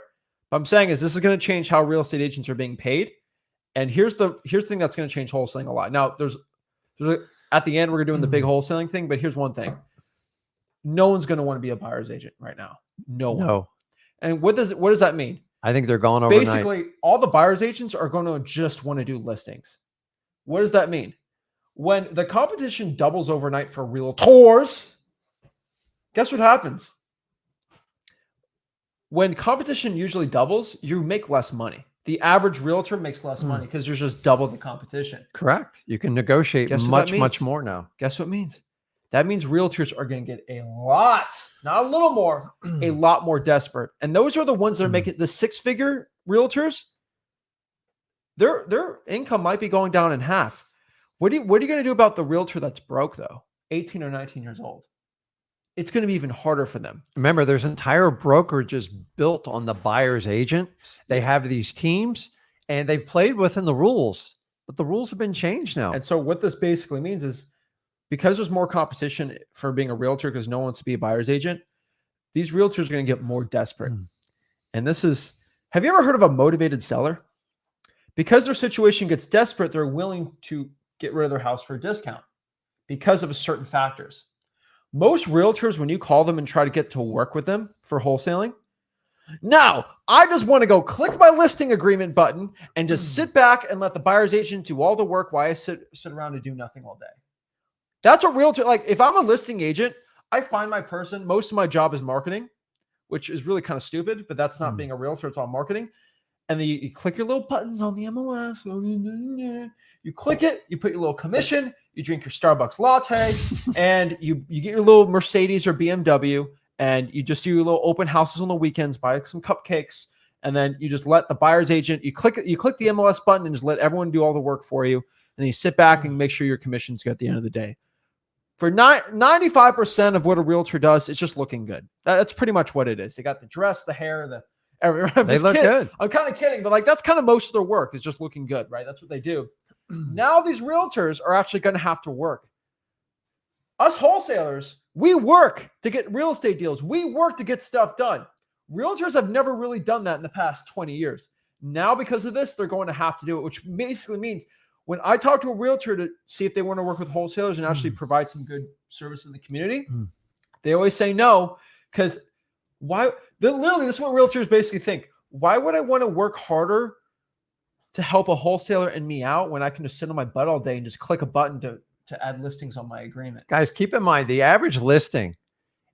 What I'm saying is this is going to change how real estate agents are being paid. And here's the thing that's going to change wholesaling a lot. Now, at the end, we're doing the big wholesaling thing, but here's one thing. No one's going to want to be a buyer's agent right now. No one. And what does that mean? I think they're gone overnight. Basically, all the buyer's agents are going to just want to do listings. What does that mean? When the competition doubles overnight for realtors, guess what happens? When competition usually doubles, you make less money. The average realtor makes less money because there's just double the competition. Correct. You can negotiate much more now. Guess what it means? That means realtors are going to get a lot, not a little more, a lot more desperate. And those are the ones that are making the six-figure realtors. Their income might be going down in half. What are you going to do about the realtor that's broke, though? 18 or 19 years old. It's going to be even harder for them. Remember, there's entire brokerages built on the buyer's agent. They have these teams, and they've played within the rules, but the rules have been changed now. And so what this basically means is because there's more competition for being a realtor because no one wants to be a buyer's agent, these realtors are going to get more desperate. And have you ever heard of a motivated seller? Because their situation gets desperate, they're willing to get rid of their house for a discount because of certain factors. Most realtors, when you call them and try to get to work with them for wholesaling, no, I just want to go click my listing agreement button and just sit back and let the buyer's agent do all the work while I sit around and do nothing all day. That's what realtor, like if I'm a listing agent, I find most of my job is marketing, which is really kind of stupid, but that's not being a realtor. It's all marketing. And then you click your little buttons on the MLS. You click it, you put your little commission, you drink your Starbucks latte, and you get your little Mercedes or BMW, and you just do your little open houses on the weekends, buy some cupcakes, and then you just let the buyer's agent, you click the MLS button and just let everyone do all the work for you. And then you sit back and make sure your commission's good at the end of the day. For 95% of what a realtor does, it's just looking good. That's pretty much what it is. They got the dress, the hair, they look good. I'm kind of kidding, but like that's kind of most of their work is just looking good, right? That's what they do. Now these realtors are actually going to have to work. Us wholesalers, we work to get real estate deals. We work to get stuff done. Realtors have never really done that in the past 20 years. Now, because of this, they're going to have to do it, which basically means when I talk to a realtor to see if they want to work with wholesalers and actually provide some good service in the community, they always say no, because literally, this is what realtors basically think. Why would I want to work harder to help a wholesaler and me out when I can just sit on my butt all day and just click a button to add listings on my agreement? Guys, keep in mind, the average listing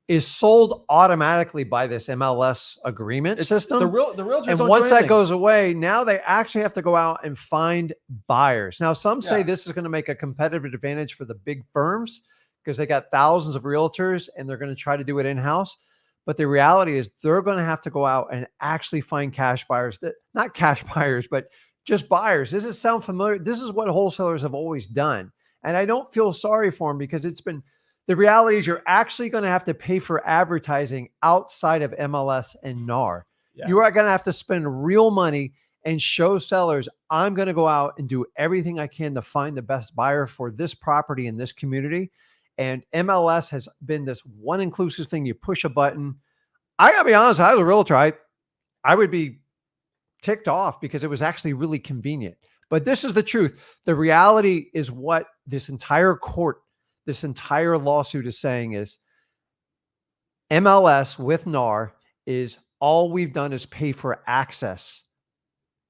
is sold automatically by this MLS agreement system. The realtors and don't once do that anything. goes away, now they actually have to go out and find buyers. Now, some say Yeah. this is going to make a competitive advantage for the big firms because they got thousands of realtors and they're going to try to do it in-house. But the reality is they're going to have to go out and actually find cash buyers, not cash buyers, but just buyers. Does it sound familiar? This is what wholesalers have always done. And I don't feel sorry for them because the reality is you're actually going to have to pay for advertising outside of MLS and NAR. Yeah. You are going to have to spend real money and show sellers, I'm going to go out and do everything I can to find the best buyer for this property in this community. And MLS has been this one inclusive thing. You push a button. I got to be honest, I was a realtor. I would be ticked off because it was actually really convenient. But this is the truth. The reality is what this entire lawsuit is saying is MLS with NAR is all we've done is pay for access.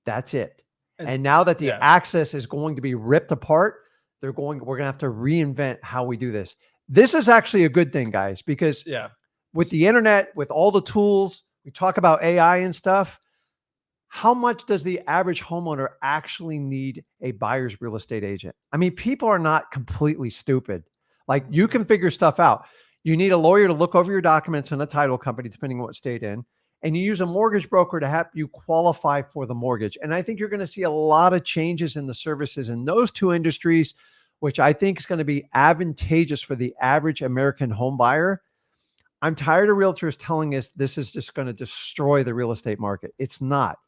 That's it. And now that the access is going to be ripped apart, we're going to have to reinvent how we do this. This is actually a good thing, guys, because with the internet, with all the tools, we talk about AI and stuff. How much does the average homeowner actually need a buyer's real estate agent? I mean, people are not completely stupid. Like, you can figure stuff out. You need a lawyer to look over your documents in a title company, depending on what state in, and you use a mortgage broker to help you qualify for the mortgage. And I think you're going to see a lot of changes in the services in those two industries, which I think is going to be advantageous for the average American home buyer. I'm tired of realtors telling us this is just going to destroy the real estate market. It's not.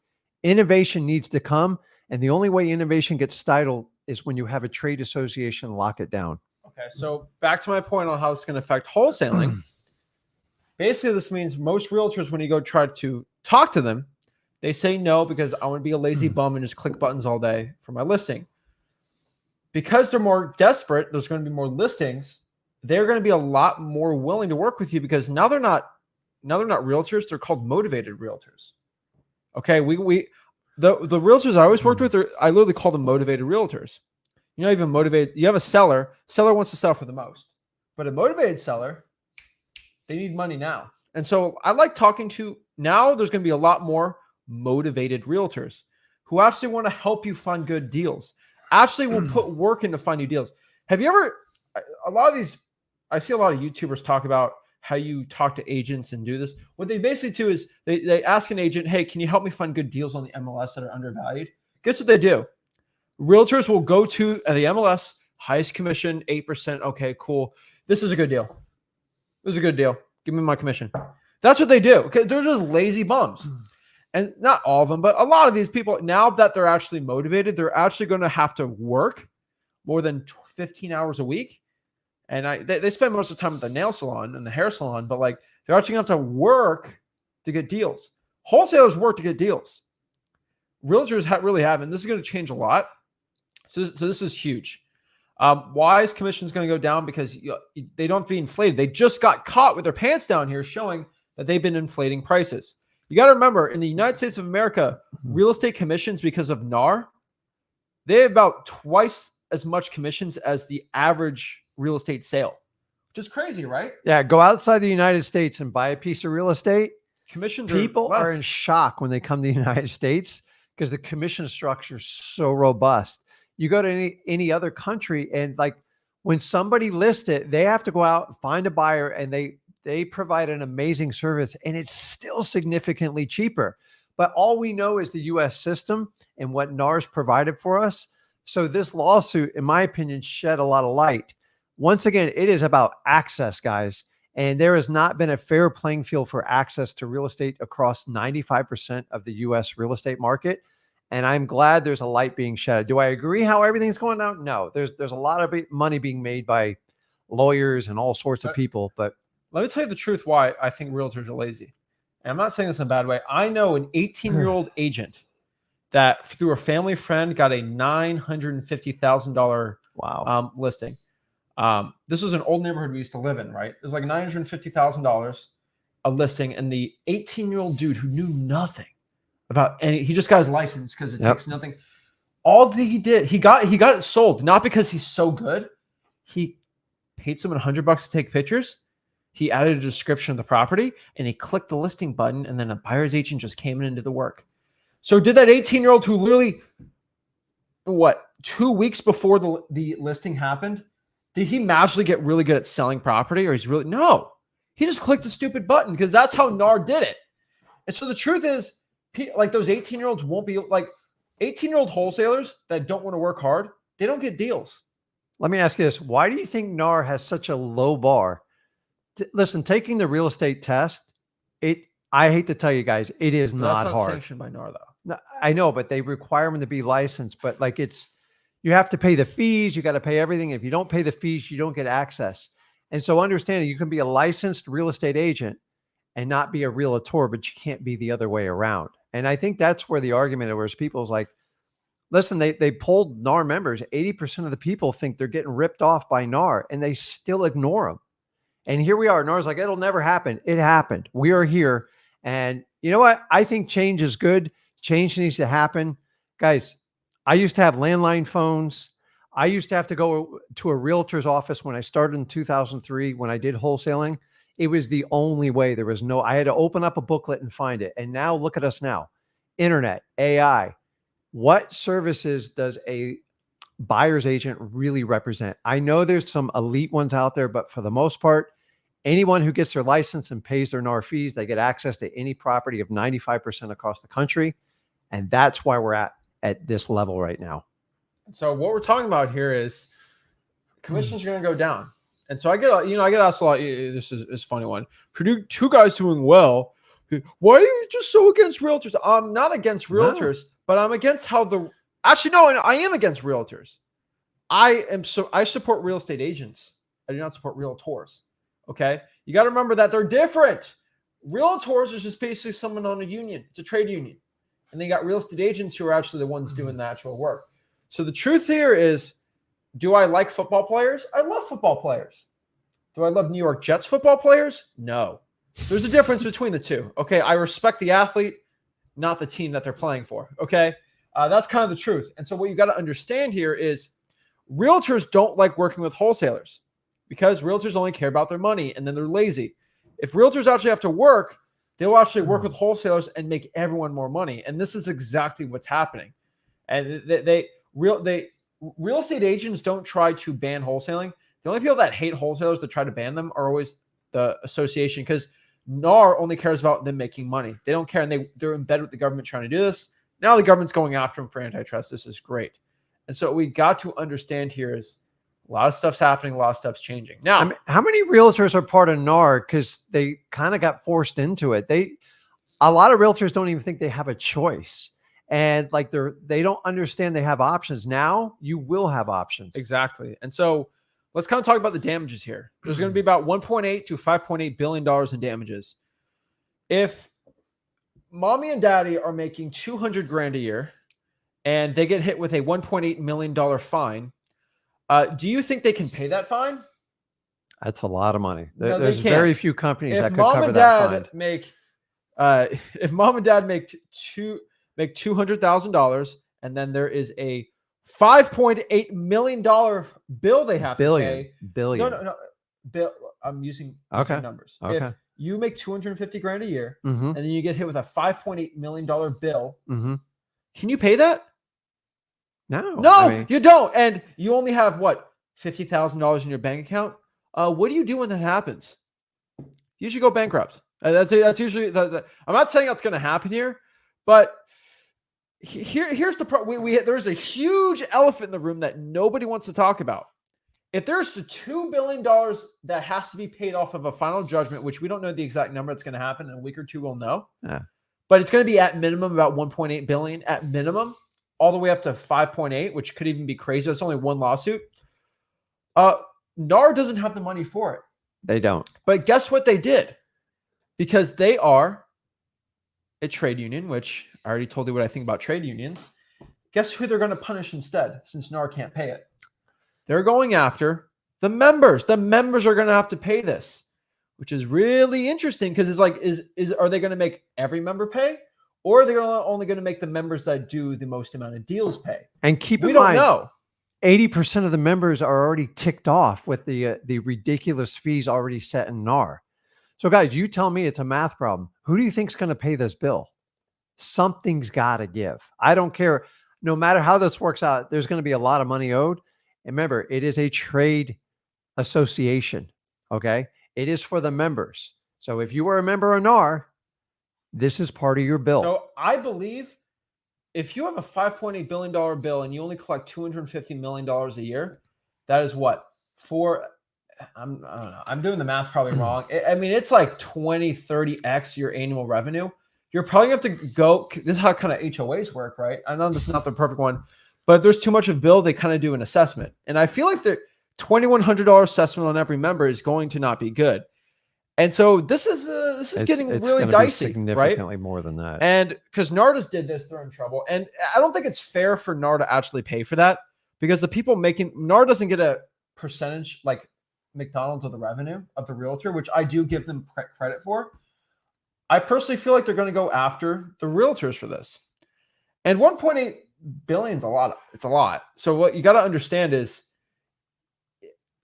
Innovation needs to come. And the only way innovation gets stifled is when you have a trade association lock it down. Okay, so back to my point on how this is going to affect wholesaling. Basically, this means most realtors, when you go try to talk to them, they say no because I want to be a lazy bum and just click buttons all day for my listing. Because they're more desperate, there's going to be more listings. They're going to be a lot more willing to work with you because now they're not realtors. They're called motivated realtors. Okay, the realtors I always worked with, I literally call them motivated realtors. You're not even motivated. You have a seller wants to sell for the most, but a motivated seller, they need money now. And so I like talking to, now there's going to be a lot more motivated realtors who actually want to help you find good deals, actually will put work into finding deals. Have you ever, I see a lot of YouTubers talk about how you talk to agents and do this. What they basically do is they ask an agent, hey, can you help me find good deals on the MLS that are undervalued? Guess what they do? Realtors will go to the MLS, highest commission, 8%. Okay, cool. This is a good deal. This is a good deal. Give me my commission. That's what they do. Okay, they're just lazy bums. And not all of them, but a lot of these people, now that they're actually motivated, they're actually going to have to work more than 15 hours a week. And they spend most of the time at the nail salon and the hair salon, but like they're actually going to have to work to get deals. Wholesalers work to get deals. Realtors really haven't. This is going to change a lot. So this is huge. Why is commissions going to go down? Because they don't be inflated. They just got caught with their pants down here showing that they've been inflating prices. You got to remember, in the United States of America, real estate commissions, because of NAR, they have about twice as much commissions as the average real estate sale, which is crazy, right? Yeah, go outside the United States and buy a piece of real estate. Commissions People are in shock when they come to the United States because the commission structure is so robust. You go to any other country and like when somebody lists it, they have to go out and find a buyer and they provide an amazing service and it's still significantly cheaper. But all we know is the US system and what NAR's provided for us. So this lawsuit, in my opinion, shed a lot of light. Once again, it is about access, guys. And there has not been a fair playing field for access to real estate across 95% of the US real estate market. And I'm glad there's a light being shed. Do I agree how everything's going down? No, there's a lot of money being made by lawyers and all sorts of people. But let me tell you the truth why I think realtors are lazy. And I'm not saying this in a bad way. I know an 18-year-old agent that through a family friend got a $950,000 listing. This was an old neighborhood we used to live in, right? It was like $950,000 a listing. And the 18-year-old dude who knew nothing about he just got his license because it takes nothing. All that he did, he got it sold, not because he's so good. He paid someone $100 to take pictures. He added a description of the property and he clicked the listing button, and then a buyer's agent just came in and did the work. So did that 18-year-old who literally, 2 weeks before the listing happened, did he magically get really good at selling property? Or no, he just clicked the stupid button because that's how NAR did it. And so the truth is, like, those 18-year-olds won't be like 18-year-old wholesalers that don't want to work hard. They don't get deals. Let me ask you this. Why do you think NAR has such a low bar? Listen, taking the real estate test, I hate to tell you guys, it is not hard. That's not sanctioned by NAR, though. No, I know, but they require them to be licensed. But like, you have to pay the fees. You got to pay everything. If you don't pay the fees, you don't get access. And so understanding, you can be a licensed real estate agent and not be a realtor, but you can't be the other way around. And I think that's where the argument is, people's like, listen, they polled NAR members. 80% of the people think they're getting ripped off by NAR, and they still ignore them. And here we are. NAR's like, it'll never happen. It happened. We are here. And you know what? I think change is good. Change needs to happen. Guys, I used to have landline phones. I used to have to go to a realtor's office when I started in 2003, when I did wholesaling. It was the only way. I had to open up a booklet and find it. And now look at us now. Internet, AI. What services does a buyer's agent really represent? I know there's some elite ones out there, but for the most part, anyone who gets their license and pays their NAR fees, they get access to any property of 95% across the country. And that's why we're at this level right now. So what we're talking about here is commissions are going to go down. And so I get asked a lot. This is a funny one. For two guys doing well, why are you just so against realtors? I'm not against realtors, but I'm against how I am against realtors. I support real estate agents. I do not support realtors. Okay. You got to remember that they're different. Realtors is just basically someone on a union. It's a trade union. And they got real estate agents who are actually the ones doing the actual work. So the truth here is, do I like football players? I love football players. Do I love New York Jets football players? No. There's a difference between the two. Okay. I respect the athlete, not the team that they're playing for. Okay. That's kind of the truth. And so what you got to understand here is realtors don't like working with wholesalers because realtors only care about their money and then they're lazy. If realtors actually have to work, they'll actually work with wholesalers and make everyone more money. And this is exactly what's happening. And real estate agents don't try to ban wholesaling. The only people that hate wholesalers that try to ban them are always the association, because NAR only cares about them making money. They don't care. And they're in bed with the government trying to do this. Now the government's going after them for antitrust. This is great. And so what we got to understand here is a lot of stuff's happening. A lot of stuff's changing. Now, I mean, how many realtors are part of NAR because they kind of got forced into it? A lot of realtors don't even think they have a choice. And like they don't understand they have options. Now you will have options. Exactly. And so let's kind of talk about the damages here. There's going to be about $1.8 to $5.8 billion in damages. If mommy and daddy are making $200,000 a year and they get hit with a $1.8 million fine, do you think they can pay that fine? That's a lot of money. No, there's very few companies that could cover that fine. If mom and dad make $200,000 and then there is a $5.8 million bill they have to pay. Billion. No. Bill. I'm using numbers. Okay. If you make $250,000 a year and then you get hit with a $5.8 million bill, can you pay that? No, you don't. And you only have $50,000 in your bank account. What do you do when that happens? You should go bankrupt. That's usually I'm not saying that's going to happen here, but here's the problem. There's a huge elephant in the room that nobody wants to talk about. If there's the $2 billion that has to be paid off of a final judgment, which we don't know the exact number that's going to happen in a week or two, we'll know. Yeah. But it's going to be at minimum about $1.8 billion at minimum, all the way up to 5.8, which could even be crazy. That's only one lawsuit. NAR doesn't have the money for it. They don't. But guess what they did? Because they are a trade union, which I already told you what I think about trade unions. Guess who they're going to punish instead, since NAR can't pay it? They're going after the members. The members are going to have to pay this, which is really interesting because it's like, are they going to make every member pay? Or are they only going to make the members that do the most amount of deals pay? And keep in mind, we don't know. 80% of the members are already ticked off with the ridiculous fees already set in NAR. So guys, you tell me it's a math problem. Who do you think is going to pay this bill? Something's got to give. I don't care. No matter how this works out, there's going to be a lot of money owed. And remember, it is a trade association. Okay. It is for the members. So if you were a member of NAR, this is part of your bill. So I believe if you have a $5.8 billion bill and you only collect $250 million a year, that is what? I don't know. I'm doing the math probably wrong. I mean, it's like 20, 30x your annual revenue. You're probably going to have to go. This is how kind of HOAs work, right? I know this is not the perfect one, but if there's too much of bill, they kind of do an assessment. And I feel like the $2,100 assessment on every member is going to not be good. And so this is getting really dicey, significantly right? more than that. And because NAR just did this, they're in trouble. And I don't think it's fair for NAR to actually pay for that, because the people making NAR doesn't get a percentage like McDonald's of the revenue of the realtor, which I do give them credit for. I personally feel like they're going to go after the realtors for this. And 1.8 billion is a lot. It's a lot. So what you got to understand is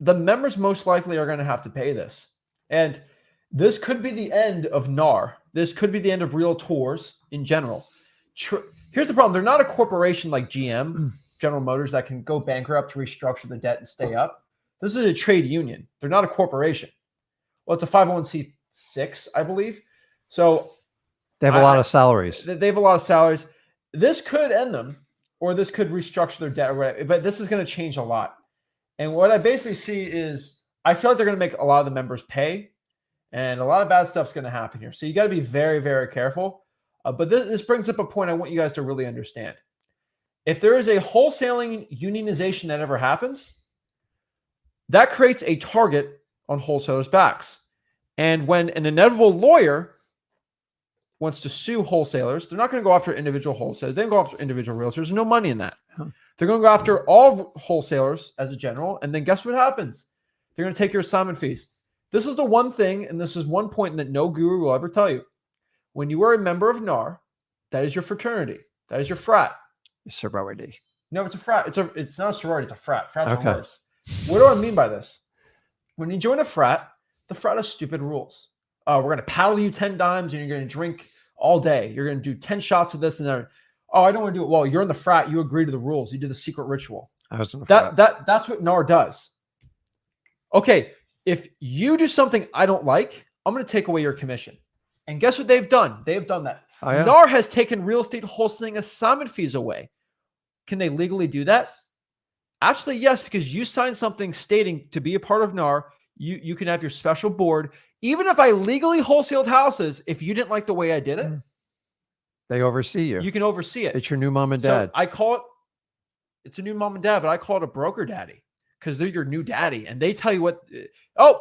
the members most likely are going to have to pay this. And this could be the end of NAR. This could be the end of realtors in general. Here's the problem. They're not a corporation like GM, General Motors, that can go bankrupt to restructure the debt and stay up. This is a trade union. They're not a corporation. Well, it's a 501c6, I believe. So they have a lot of salaries. They have a lot of salaries. This could end them, or this could restructure their debt or whatever, but this is going to change a lot. And what I basically see is I feel like they're going to make a lot of the members pay, and a lot of bad stuff's going to happen here. So you got to be very, very careful. But this brings up a point I want you guys to really understand. If there is a wholesaling unionization that ever happens, that creates a target on wholesalers' backs. And when an inevitable lawyer wants to sue wholesalers, they're not going to go after individual wholesalers. They don't go after individual realtors. There's no money in that. They're going to go after all wholesalers as a general. And then guess what happens? They're going to take your assignment fees. This is the one thing, and this is one point that no guru will ever tell you. When you are a member of NAR, that is your fraternity. That is your frat. Sorority. No, it's a frat. It's not a sorority. It's a frat. Frats are worse. What do I mean by this? When you join a frat, the frat has stupid rules. We're going to paddle you 10 times and you're going to drink all day. You're going to do 10 shots of this and that. Oh, I don't want to do it. Well, you're in the frat. You agree to the rules. You do the secret ritual. I was in the frat. That's what NAR does. Okay, if you do something I don't like, I'm going to take away your commission. And guess what they've done? They've done that. Oh, yeah. NAR has taken real estate wholesaling assignment fees away. Can they legally do that? Actually, yes, because you signed something stating to be a part of NAR, you can have your special board. Even if I legally wholesaled houses, if you didn't like the way I did it, they oversee you. You can oversee it. It's your new mom and dad. So I call it's a new mom and dad, but I call it a broker daddy because they're your new daddy. And they tell you what, oh,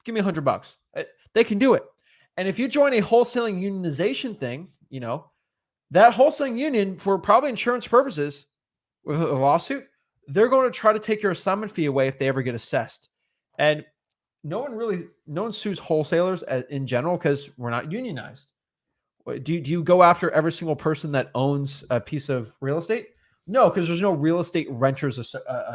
give me $100. They can do it. And if you join a wholesaling unionization thing, that wholesaling union, for probably insurance purposes with a lawsuit, they're going to try to take your assignment fee away if they ever get assessed. And no one sues wholesalers in general because we're not unionized. Do you go after every single person that owns a piece of real estate? No, because there's no real estate renters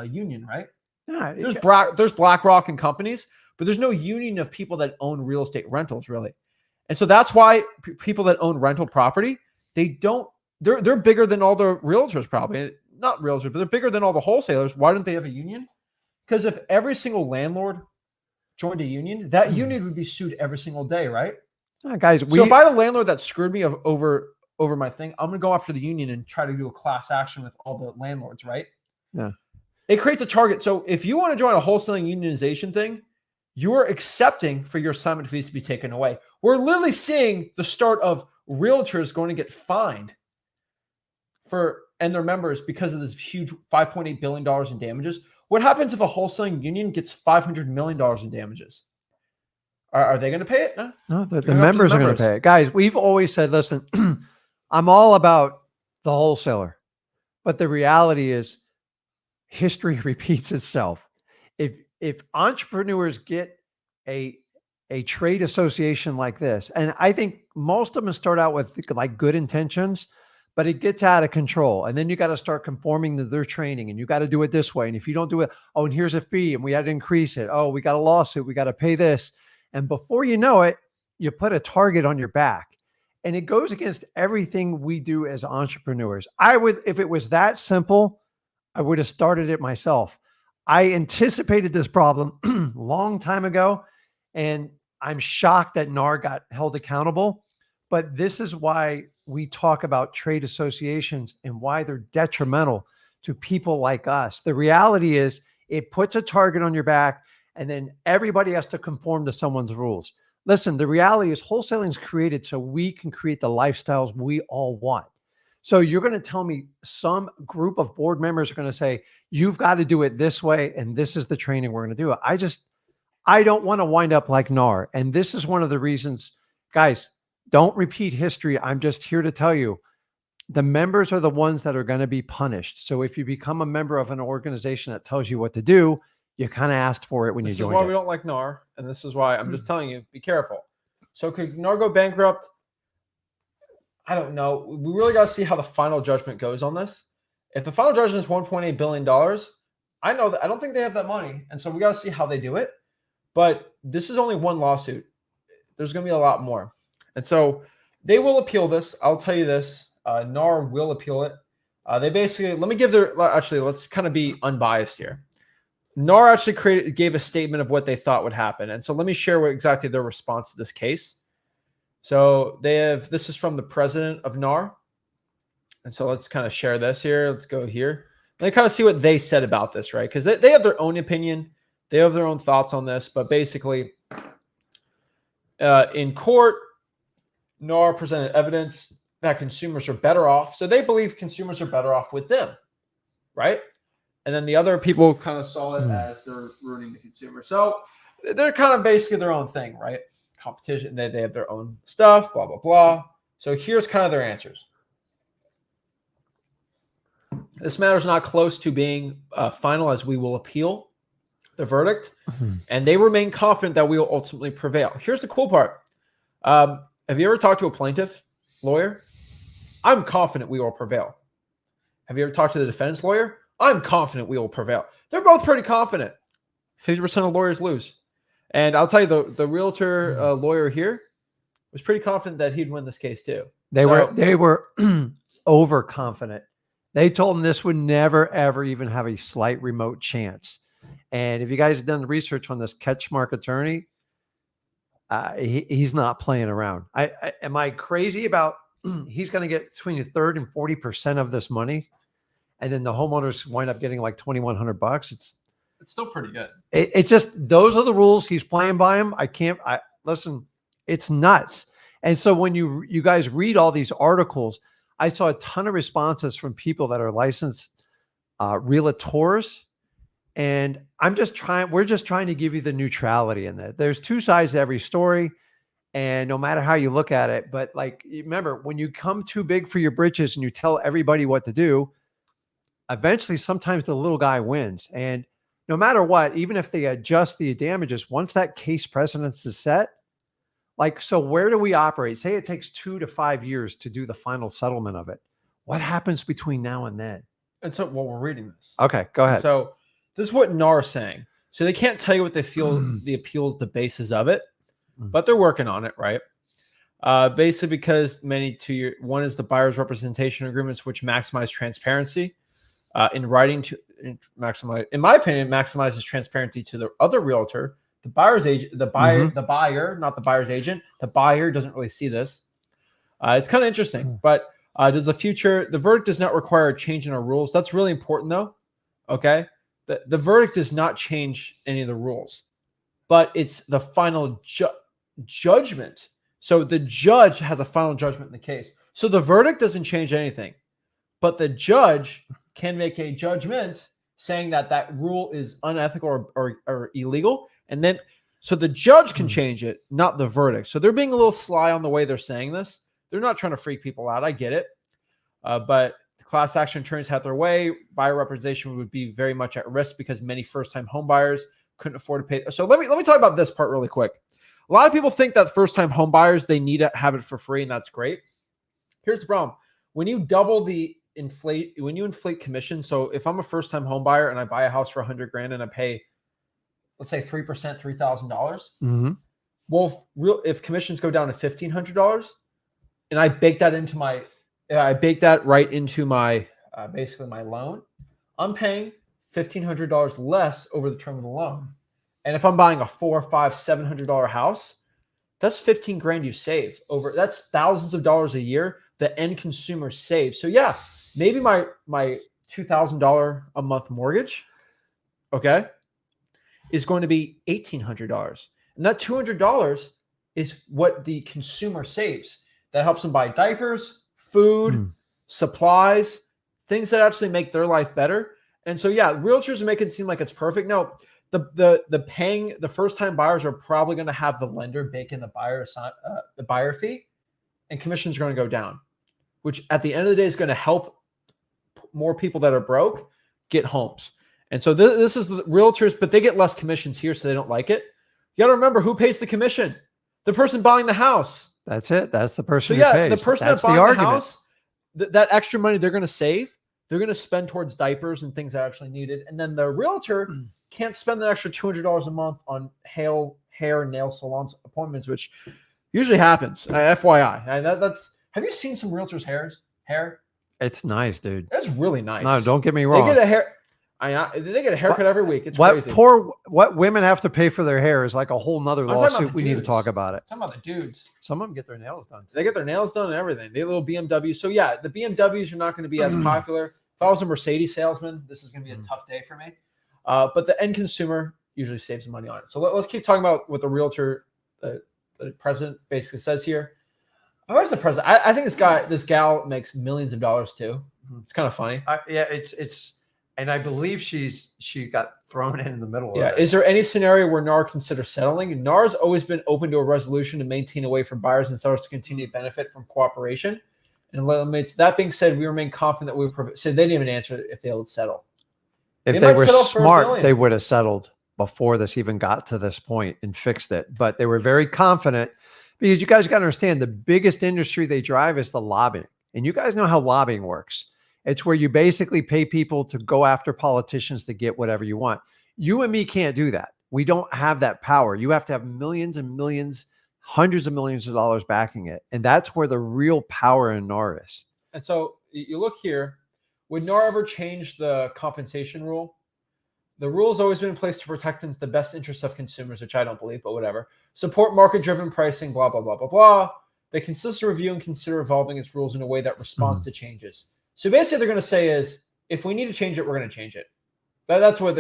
union, right? There's BlackRock and companies, but there's no union of people that own real estate rentals, really. And so that's why people that own rental property, they're bigger than all the realtors, probably not realtors, but they're bigger than all the wholesalers. Why don't they have a union? Because if every single landlord joined a union, that union would be sued every single day, right? Guys, so if I had a landlord that screwed me over my thing, I'm going to go after the union and try to do a class action with all the landlords, right? Yeah. It creates a target. So if you want to join a wholesaling unionization thing, you're accepting for your assignment fees to be taken away. We're literally seeing the start of realtors going to get fined and their members because of this huge $5.8 billion in damages. What happens if a wholesaling union gets $500 million in damages? Are they going to pay it? No, the members are going to pay it. Guys, we've always said, listen, I'm all about the wholesaler. But the reality is history repeats itself. If entrepreneurs get a trade association like this, and I think most of them start out with like good intentions, but it gets out of control. And then you got to start conforming to their training, and you got to do it this way. And if you don't do it, oh, and here's a fee and we had to increase it. Oh, we got a lawsuit. We got to pay this. And before you know it, you put a target on your back. And it goes against everything we do as entrepreneurs. If it was that simple, I would have started it myself. I anticipated this problem long time ago, and I'm shocked that NAR got held accountable. But this is why we talk about trade associations and why they're detrimental to people like us. The reality is it puts a target on your back, and then everybody has to conform to someone's rules. Listen, the reality is wholesaling is created so we can create the lifestyles we all want. So you're going to tell me some group of board members are going to say, you've got to do it this way, and this is the training we're going to do it. I don't want to wind up like NAR. And this is one of the reasons, guys, don't repeat history. I'm just here to tell you, the members are the ones that are going to be punished. So if you become a member of an organization that tells you what to do, you kind of asked for it when you joined. This is why we don't like NAR, and this is why I'm just telling you, be careful. So could NAR go bankrupt? I don't know. We really got to see how the final judgment goes on this. If the final judgment is $1.8 billion, I know that I don't think they have that money, and so we got to see how they do it. But this is only one lawsuit. There's going to be a lot more. And so they will appeal this. I'll tell you this. NAR will appeal it. They basically, let's kind of be unbiased here. NAR actually gave a statement of what they thought would happen. And so let me share exactly their response to this case. So this is from the president of NAR. And so let's kind of share this here. Let's go here. And kind of see what they said about this, right? Because they have their own opinion. They have their own thoughts on this. But basically, in court, NAR presented evidence that consumers are better off. So they believe consumers are better off with them, right? And then the other people kind of saw it as they're ruining the consumer. So they're kind of basically their own thing, right? Competition. They have their own stuff, blah, blah, blah. So here's kind of their answers. This matter is not close to being final, as we will appeal the verdict. And they remain confident that we will ultimately prevail. Here's the cool part. Have you ever talked to a plaintiff lawyer? I'm confident we will prevail. Have you ever talked to the defense lawyer? I'm confident we will prevail. They're both pretty confident. 50% of lawyers lose. And I'll tell you, the realtor lawyer here was pretty confident that he'd win this case too. They were overconfident. They told him this would never, ever even have a slight remote chance. And if you guys have done the research on this Catchmark attorney, he's not playing around. Am I crazy about he's going to get between a third and 40% of this money, and then the homeowners wind up getting like $2,100? It's still pretty good. It's just, those are the rules. He's playing by them. Listen, it's nuts. And so when you guys read all these articles, I saw a ton of responses from people that are licensed realtors. And we're just trying to give you the neutrality in that. There's two sides to every story, and no matter how you look at it, but like, remember, when you come too big for your britches and you tell everybody what to do, eventually sometimes the little guy wins. And no matter what, even if they adjust the damages, once that case precedence is set, like, so where do we operate? Say it takes 2 to 5 years to do the final settlement of it. What happens between now and then? And so, well, we're reading this. Okay, go ahead. So this is what NAR is saying. So they can't tell you what they feel the appeals, the basis of it, but they're working on it, right? Basically because one is the buyer's representation agreements, which maximize transparency in writing to maximize, in my opinion, maximizes transparency to the other realtor, the buyer's agent, the buyer, not the buyer's agent. The buyer doesn't really see this. It's kind of interesting, but the verdict does not require a change in our rules. That's really important though. Okay. The verdict does not change any of the rules, but it's the final judgment. So the judge has a final judgment in the case. So the verdict doesn't change anything, but the judge can make a judgment saying that rule is unethical or illegal. And then, so the judge can change it, not the verdict. So they're being a little sly on the way they're saying this. They're not trying to freak people out. I get it. But the class action attorneys had their way. Buyer representation would be very much at risk because many first-time home buyers couldn't afford to pay. So let me talk about this part really quick. A lot of people think that first-time home buyers, they need to have it for free, and that's great. Here's the problem. when you double when you inflate commission. So if I'm a first time home buyer and I buy a house for $100,000 and I pay, let's say 3%, $3,000. Well, if commissions go down to $1,500 and I bake that right into my, basically my loan, I'm paying $1,500 less over the term of the loan. And if I'm buying a $400, $500, $700 house, that's $15,000 you save over. That's thousands of dollars a year the end consumer saves. So yeah, maybe my $2,000 a month mortgage, okay, is going to be $1,800, and that $200 is what the consumer saves. That helps them buy diapers, food, supplies, things that actually make their life better. And so yeah, realtors make it seem like it's perfect. No, the first time buyers are probably going to have the lender bake in the buyer fee, and commissions are going to go down, which at the end of the day is going to help more people that are broke get homes. And so this is the realtors, but they get less commissions here, so they don't like it. You got to remember, who pays the commission? The person buying the house. That's it. That's the person who pays. The person that's buying the house, that extra money they're going to save, they're going to spend towards diapers and things that actually needed. And then the realtor can't spend the extra $200 a month on hair and nail salons appointments, which usually happens. FYI. And have you seen some realtors' hair? It's nice, dude. It's really nice. No, don't get me wrong. They get a haircut every week. It's crazy. What women have to pay for their hair is like a whole nother lawsuit. We need to talk about it. I'm talking about the dudes. Some of them get their nails done. They get their nails done and everything. They get little BMW. So yeah, the BMWs are not going to be as popular. If I was a Mercedes salesman, this is going to be a tough day for me. But the end consumer usually saves some money on it. So let's keep talking about what the realtor, the president basically says here. Where's the president? I think this gal makes millions of dollars too. It's kind of funny. And I believe she got thrown in the middle of it. Is there any scenario where NAR considers settling? NAR has always been open to a resolution to maintain a way for buyers and sellers to continue to benefit from cooperation. And that being said, we remain confident that we will. So they didn't even answer if they would settle. If they were smart, they would have settled before this even got to this point and fixed it. But they were very confident, because you guys got to understand, the biggest industry they drive is the lobbying. And you guys know how lobbying works. It's where you basically pay people to go after politicians to get whatever you want. You and me can't do that. We don't have that power. You have to have millions and millions, hundreds of millions of dollars backing it. And that's where the real power in NAR is. And so you look here, would NAR ever change the compensation rule? The rule has always been in place to protect the best interests of consumers, which I don't believe, but whatever. Support market-driven pricing, blah, blah, blah, blah, blah. They consistently review and consider evolving its rules in a way that responds to changes. So basically they're going to say is, if we need to change it, we're going to change it. That's what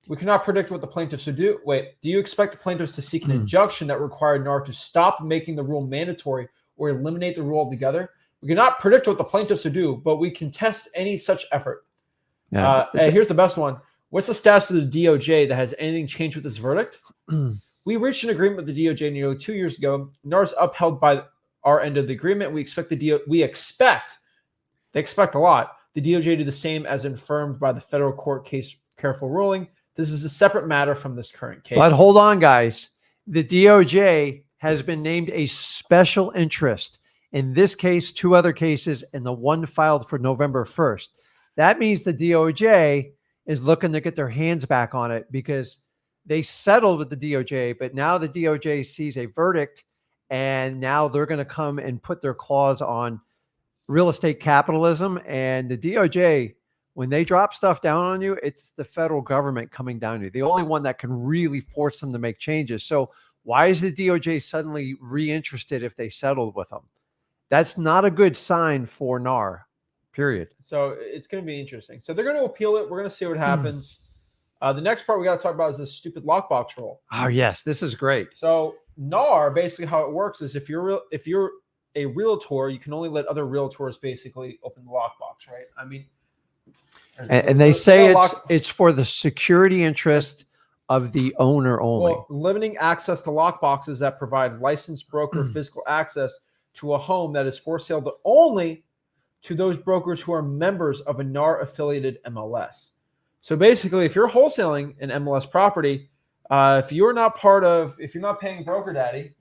we cannot predict what the plaintiffs would do. Wait, do you expect the plaintiffs to seek an injunction that required NAR to stop making the rule mandatory or eliminate the rule altogether? We cannot predict what the plaintiffs would do, but we contest any such effort. Here's the best one. What's the status of the DOJ that has anything changed with this verdict? We reached an agreement with the DOJ nearly 2 years ago. NAR is upheld by our end of the agreement. They expect a lot. The DOJ do the same as infirmed by the federal court case careful ruling. This is a separate matter from this current case. But hold on, guys. The DOJ has been named a special interest. In this case, 2 other cases, and the one filed for November 1st. That means the DOJ is looking to get their hands back on it, because they settled with the DOJ, but now the DOJ sees a verdict, and now they're going to come and put their claws on real estate capitalism. And the DOJ, when they drop stuff down on you, it's the federal government coming down on you. The only one that can really force them to make changes. So why is the DOJ suddenly reinterested if they settled with them? That's not a good sign for NAR, period. So it's going to be interesting. So they're going to appeal it. We're going to see what happens. The next part we got to talk about is this stupid lockbox rule. Oh, yes. This is great. So NAR, basically how it works is if you're a realtor, you can only let other realtors basically open the lockbox, right? I mean, and they say it's for the security interest of the owner only. Well, limiting access to lockboxes that provide licensed broker physical access to a home that is for sale only to those brokers who are members of a NAR affiliated MLS. So basically, if you're wholesaling an MLS property, if you're not paying Broker Daddy,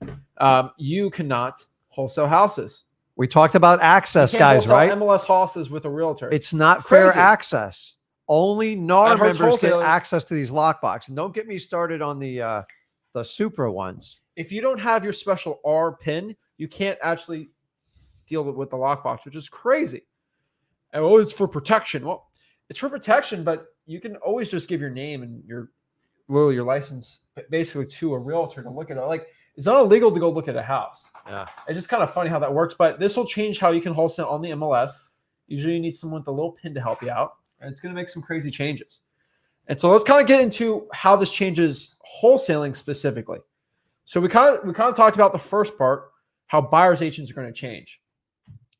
you cannot wholesale houses. We talked about access, You can't guys, wholesale right? MLS horses with a realtor. It's not fair Crazy. access. Only NAR That hurts members get wholesalers. access to these lockboxes. And don't get me started on the Supra ones. If you don't have your special R pin, you can't actually deal with the lockbox, which is crazy. And it's for protection. Well, it's for protection, but you can always just give your name and your license basically to a realtor to look at it. Like, it's not illegal to go look at a house. Yeah. It's just kind of funny how that works, but this will change how you can wholesale on the MLS. Usually you need someone with a little pin to help you out, and it's going to make some crazy changes. And so let's kind of get into how this changes wholesaling specifically. So we kind of talked about the first part, how buyer's agents are going to change.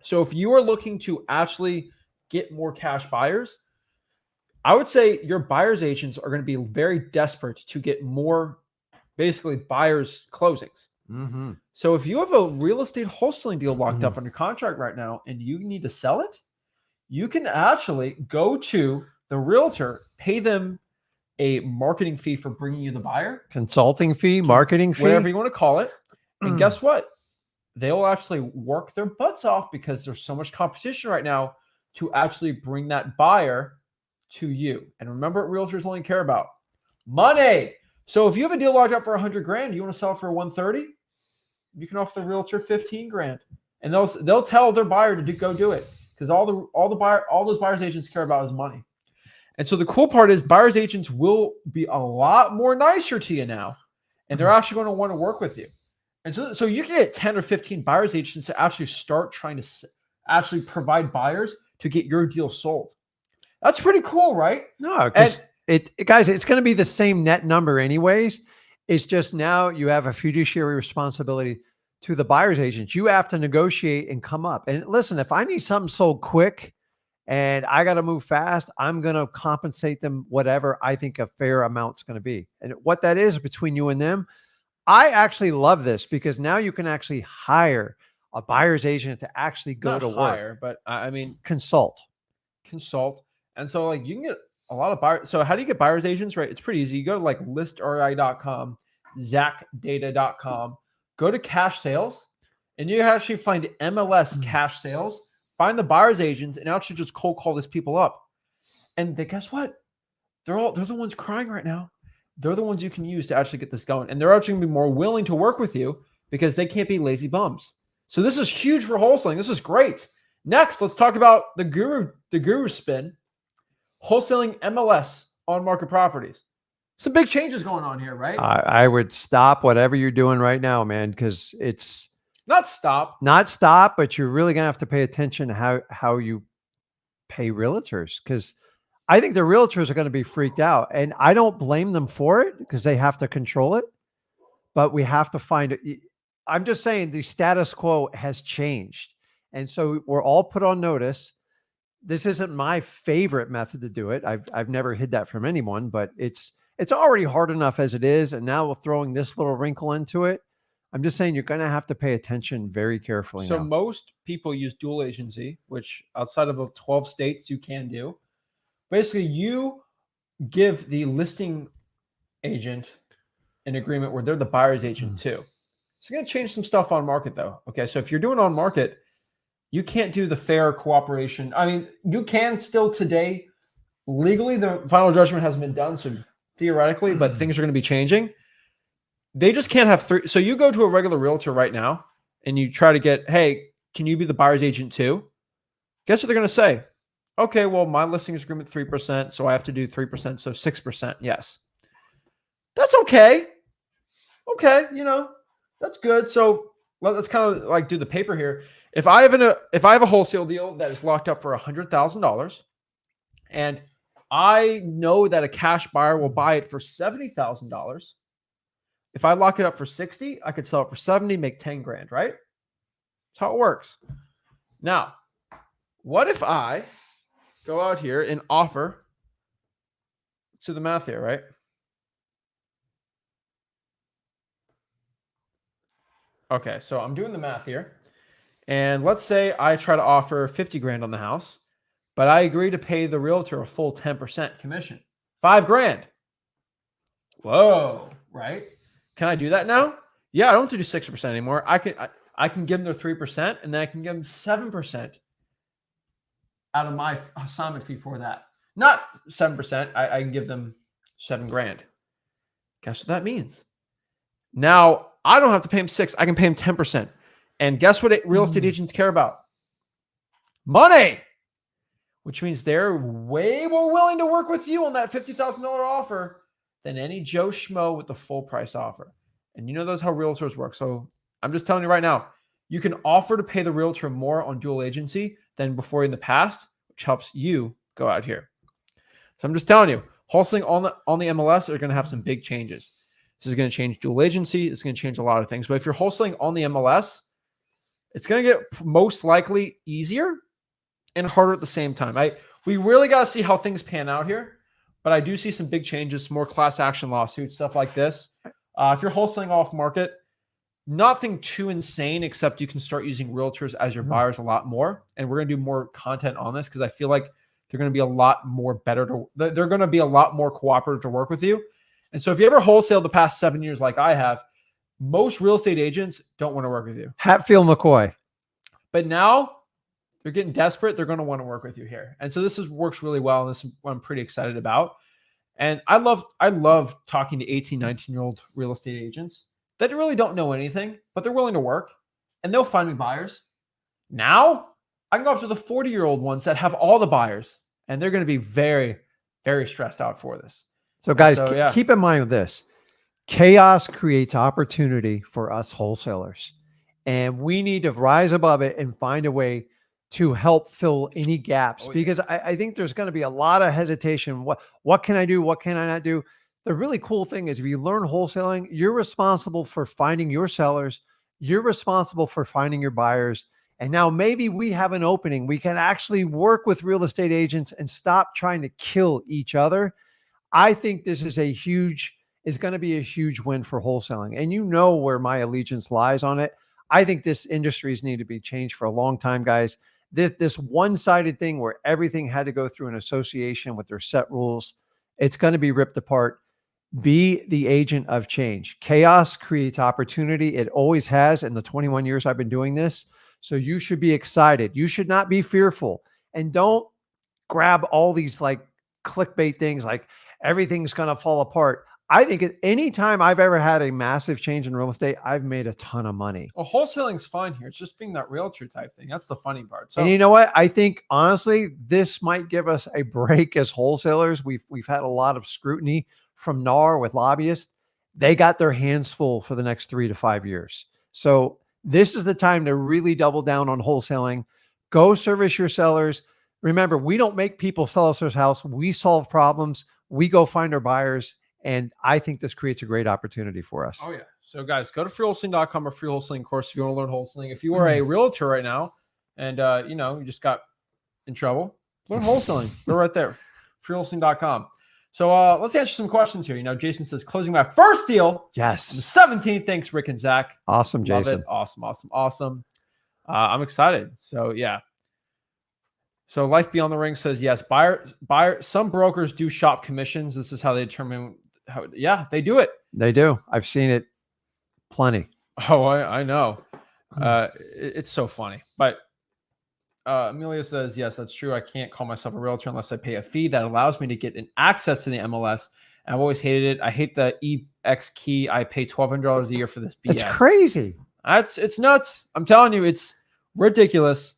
So if you are looking to actually get more cash buyers, I would say your buyer's agents are going to be very desperate to get more, basically, buyers closings. Mm-hmm. So if you have a real estate wholesaling deal locked up under contract right now and you need to sell it, you can actually go to the realtor, pay them a marketing fee for bringing you the buyer, Consulting fee, marketing fee, whatever you want to call it. And guess what? They will actually work their butts off because there's so much competition right now to actually bring that buyer to you. And remember what realtors only care about: money. So if you have a deal locked up for 100 grand, you want to sell it for 130, you can offer the realtor 15 grand, and they'll tell their buyer to go do it, because all those buyers agents care about is money. And so the cool part is buyers agents will be a lot more nicer to you now, and they're actually going to want to work with you. And so you can get 10 or 15 buyers agents to actually start trying to actually provide buyers to get your deal sold. That's pretty cool, right? No, because guys, it's going to be the same net number anyways. It's just now you have a fiduciary responsibility to the buyer's agents. You have to negotiate and come up. And listen, if I need something sold quick and I got to move fast, I'm going to compensate them whatever I think a fair amount's going to be. And what that is between you and them, I actually love this, because now you can actually hire a buyer's agent to actually go to hire, work. but I mean, consult. And so like you can get a lot of buyers. So how do you get buyer's agents? Right. It's pretty easy. You go to like listri.com, zacdata.com, go to cash sales, and you actually find MLS cash sales, find the buyer's agents, and actually just cold call these people up. And guess what? They're the ones crying right now. They're the ones you can use to actually get this going. And they're actually going to be more willing to work with you because they can't be lazy bums. So this is huge for wholesaling. This is great. Next, let's talk about the guru spin, wholesaling MLS on market properties. Some big changes going on here, right? I would stop whatever you're doing right now, man, because it's not stop, but you're really going to have to pay attention to how you pay realtors, because I think the realtors are going to be freaked out, and I don't blame them for it because they have to control it, but we have to find it. I'm just saying the status quo has changed. And so we're all put on notice. This isn't my favorite method to do it. I've never hid that from anyone, but it's already hard enough as it is. And now we're throwing this little wrinkle into it. I'm just saying you're going to have to pay attention very carefully. So now. Most people use dual agency, which outside of the 12 states you can do. Basically, you give the listing agent an agreement where they're the buyer's agent too. It's going to change some stuff on market though. Okay, so if you're doing on market, you can't do the fair cooperation. I mean, you can still today. Legally, the final judgment hasn't been done, so theoretically, but things are going to be changing. They just can't have three. So you go to a regular realtor right now and you try to get, hey, can you be the buyer's agent too? Guess what they're going to say? Okay, well, my listings agreement 3%, so I have to do 3%, so 6%. Yes. That's okay. Okay, that's good. So let's kind of like do the paper here. If I have a wholesale deal that is locked up for $100,000, and I know that a cash buyer will buy it for $70,000, if I lock it up for 60, I could sell it for 70, make 10 grand, right? That's how it works. Now, what if I go out here and offer to the math here, right? Okay, so I'm doing the math here. And let's say I try to offer 50 grand on the house, but I agree to pay the realtor a full 10% commission. 5 grand. Whoa, right? Can I do that now? Yeah, I don't have to do 6% anymore. I can give them their 3%, and then I can give them 7% out of my assignment fee for that. Not 7%. I can give them $7,000. Guess what that means? Now I don't have to pay them 6. I can pay them 10%. And guess what real estate agents care about? Money. Which means they're way more willing to work with you on that $50,000 offer than any Joe Schmo with the full price offer. And you know that's how realtors work. So I'm just telling you right now, you can offer to pay the realtor more on dual agency than before in the past, which helps you go out here. So I'm just telling you, wholesaling on the MLS are going to have some big changes. This is going to change dual agency. It's going to change a lot of things. But if you're wholesaling on the MLS, it's going to get most likely easier and harder at the same time. We really got to see how things pan out here, but I do see some big changes, more class action lawsuits, stuff like this. If you're wholesaling off market, nothing too insane, except you can start using realtors as your buyers a lot more. And we're going to do more content on this because I feel like they're going to be a lot more they're going to be a lot more cooperative to work with you. And so if you ever wholesaled the past 7 years like I have, most real estate agents don't want to work with you. Hatfield McCoy. But now they're getting desperate. They're going to want to work with you here. And so this works really well. And this is what I'm pretty excited about. And I love talking to 18, 19-year-old real estate agents that really don't know anything, but they're willing to work and they'll find me buyers. Now I can go after the 40-year-old ones that have all the buyers and they're going to be very, very stressed out for this. So guys, keep in mind this. Chaos creates opportunity for us wholesalers. And we need to rise above it and find a way to help fill any gaps, because I think there's going to be a lot of hesitation. What can I do? What can I not do? The really cool thing is if you learn wholesaling, you're responsible for finding your sellers. You're responsible for finding your buyers. And now maybe we have an opening. We can actually work with real estate agents and stop trying to kill each other. I think this is going to be a huge win for wholesaling. And you know where my allegiance lies on it. I think this industries need to be changed for a long time, guys. This one-sided thing where everything had to go through an association with their set rules, it's going to be ripped apart. Be the agent of change. Chaos creates opportunity. It always has in the 21 years I've been doing this. So you should be excited. You should not be fearful. And don't grab all these like clickbait things like everything's going to fall apart. I think at any time I've ever had a massive change in real estate, I've made a ton of money. Well, wholesaling's fine here. It's just being that realtor type thing. That's the funny part. So, and you know what? I think honestly, this might give us a break as wholesalers. We've had a lot of scrutiny from NAR with lobbyists. They got their hands full for the next 3 to 5 years. So this is the time to really double down on wholesaling. Go service your sellers. Remember, we don't make people sell us their house. We solve problems. We go find our buyers. And I think this creates a great opportunity for us. Oh, yeah. So, guys, go to freewholesaling.com or free wholesaling course if you want to learn wholesaling. If you are a realtor right now and, you just got in trouble, learn wholesaling. Go right there, freewholesaling.com. So, let's answer some questions here. Jason says, closing my first deal. Yes. On the 17th. Thanks, Rick and Zach. Awesome, Love Jason. it. Awesome. I'm excited. So, yeah. So Life Beyond the Ring says, yes, buyer. Some brokers do shop commissions. This is how they determine they do it. They do. I've seen it plenty. Oh, I know. It's so funny. But Amelia says, yes, that's true. I can't call myself a realtor unless I pay a fee that allows me to get an access to the MLS. And I've always hated it. I hate the EX key. I pay $1,200 a year for this BS. It's crazy. It's nuts. I'm telling you, it's ridiculous.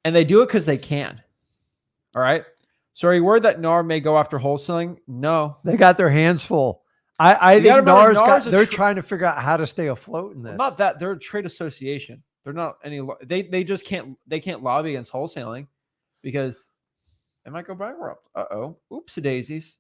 And they do it because they can. All right. So are you worried that NAR may go after wholesaling? No. They got their hands full. I think they're trying to figure out how to stay afloat in this. Well, not that. They're a trade association. They're not any. They just can't. They can't lobby against wholesaling because they might go bankrupt. Oopsie daisies.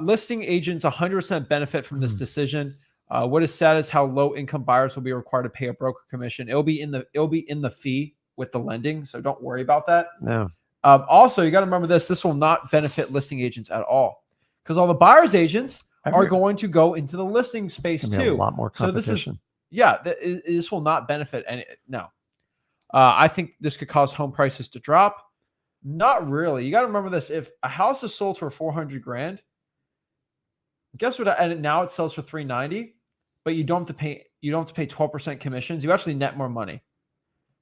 Listing agents 100% benefit from this decision. What is sad is how low income buyers will be required to pay a broker commission. It'll be in the fee with the lending. So don't worry about that. No. Also, you got to remember this. This will not benefit listing agents at all because all the buyers agents are going to go into the listing space too. A lot more competition. So this will not benefit any. No, I think this could cause home prices to drop. Not really. You got to remember this. If a house is sold for $400,000, guess what? And now it sells for $390,000, but you don't have to pay you don't have to pay 12% commissions. You actually net more money.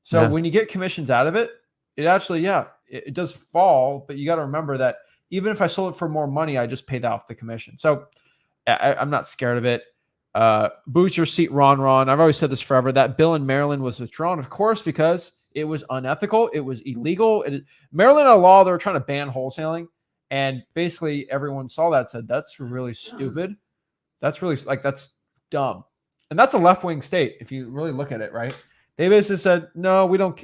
So when you get commissions out of it, it actually, it does fall, but you got to remember that even if I sold it for more money, I just paid off the commission. So I'm not scared of it. Boost your seat, Ron. I've always said this forever. That bill in Maryland was withdrawn, of course, because it was unethical. It was illegal. Maryland, a law, they were trying to ban wholesaling. And basically everyone saw that, said, that's really stupid. That's really that's dumb. And that's a left-wing state. If you really look at it, right? They basically said, no, we don't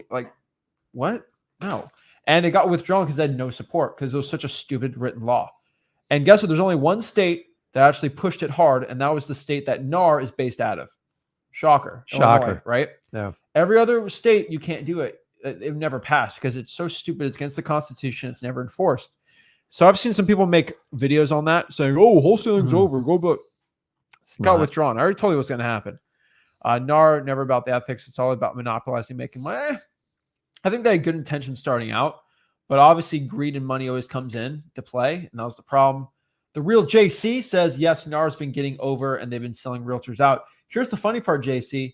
what? No. And it got withdrawn because they had no support because it was such a stupid written law. And guess what? There's only one state that actually pushed it hard, and that was the state that NAR is based out of. Shocker. Illinois, right? Yeah. Every other state, you can't do it. It never passed because it's so stupid. It's against the Constitution. It's never enforced. So I've seen some people make videos on that saying, oh, wholesaling's over. Go, but it got withdrawn. I already told you what's going to happen. NAR, never about the ethics. It's all about monopolizing, making money. I think they had good intentions starting out, but obviously greed and money always comes in to play, and that was the problem. The real JC says, yes, NAR's been getting over, and they've been selling realtors out. Here's the funny part, JC.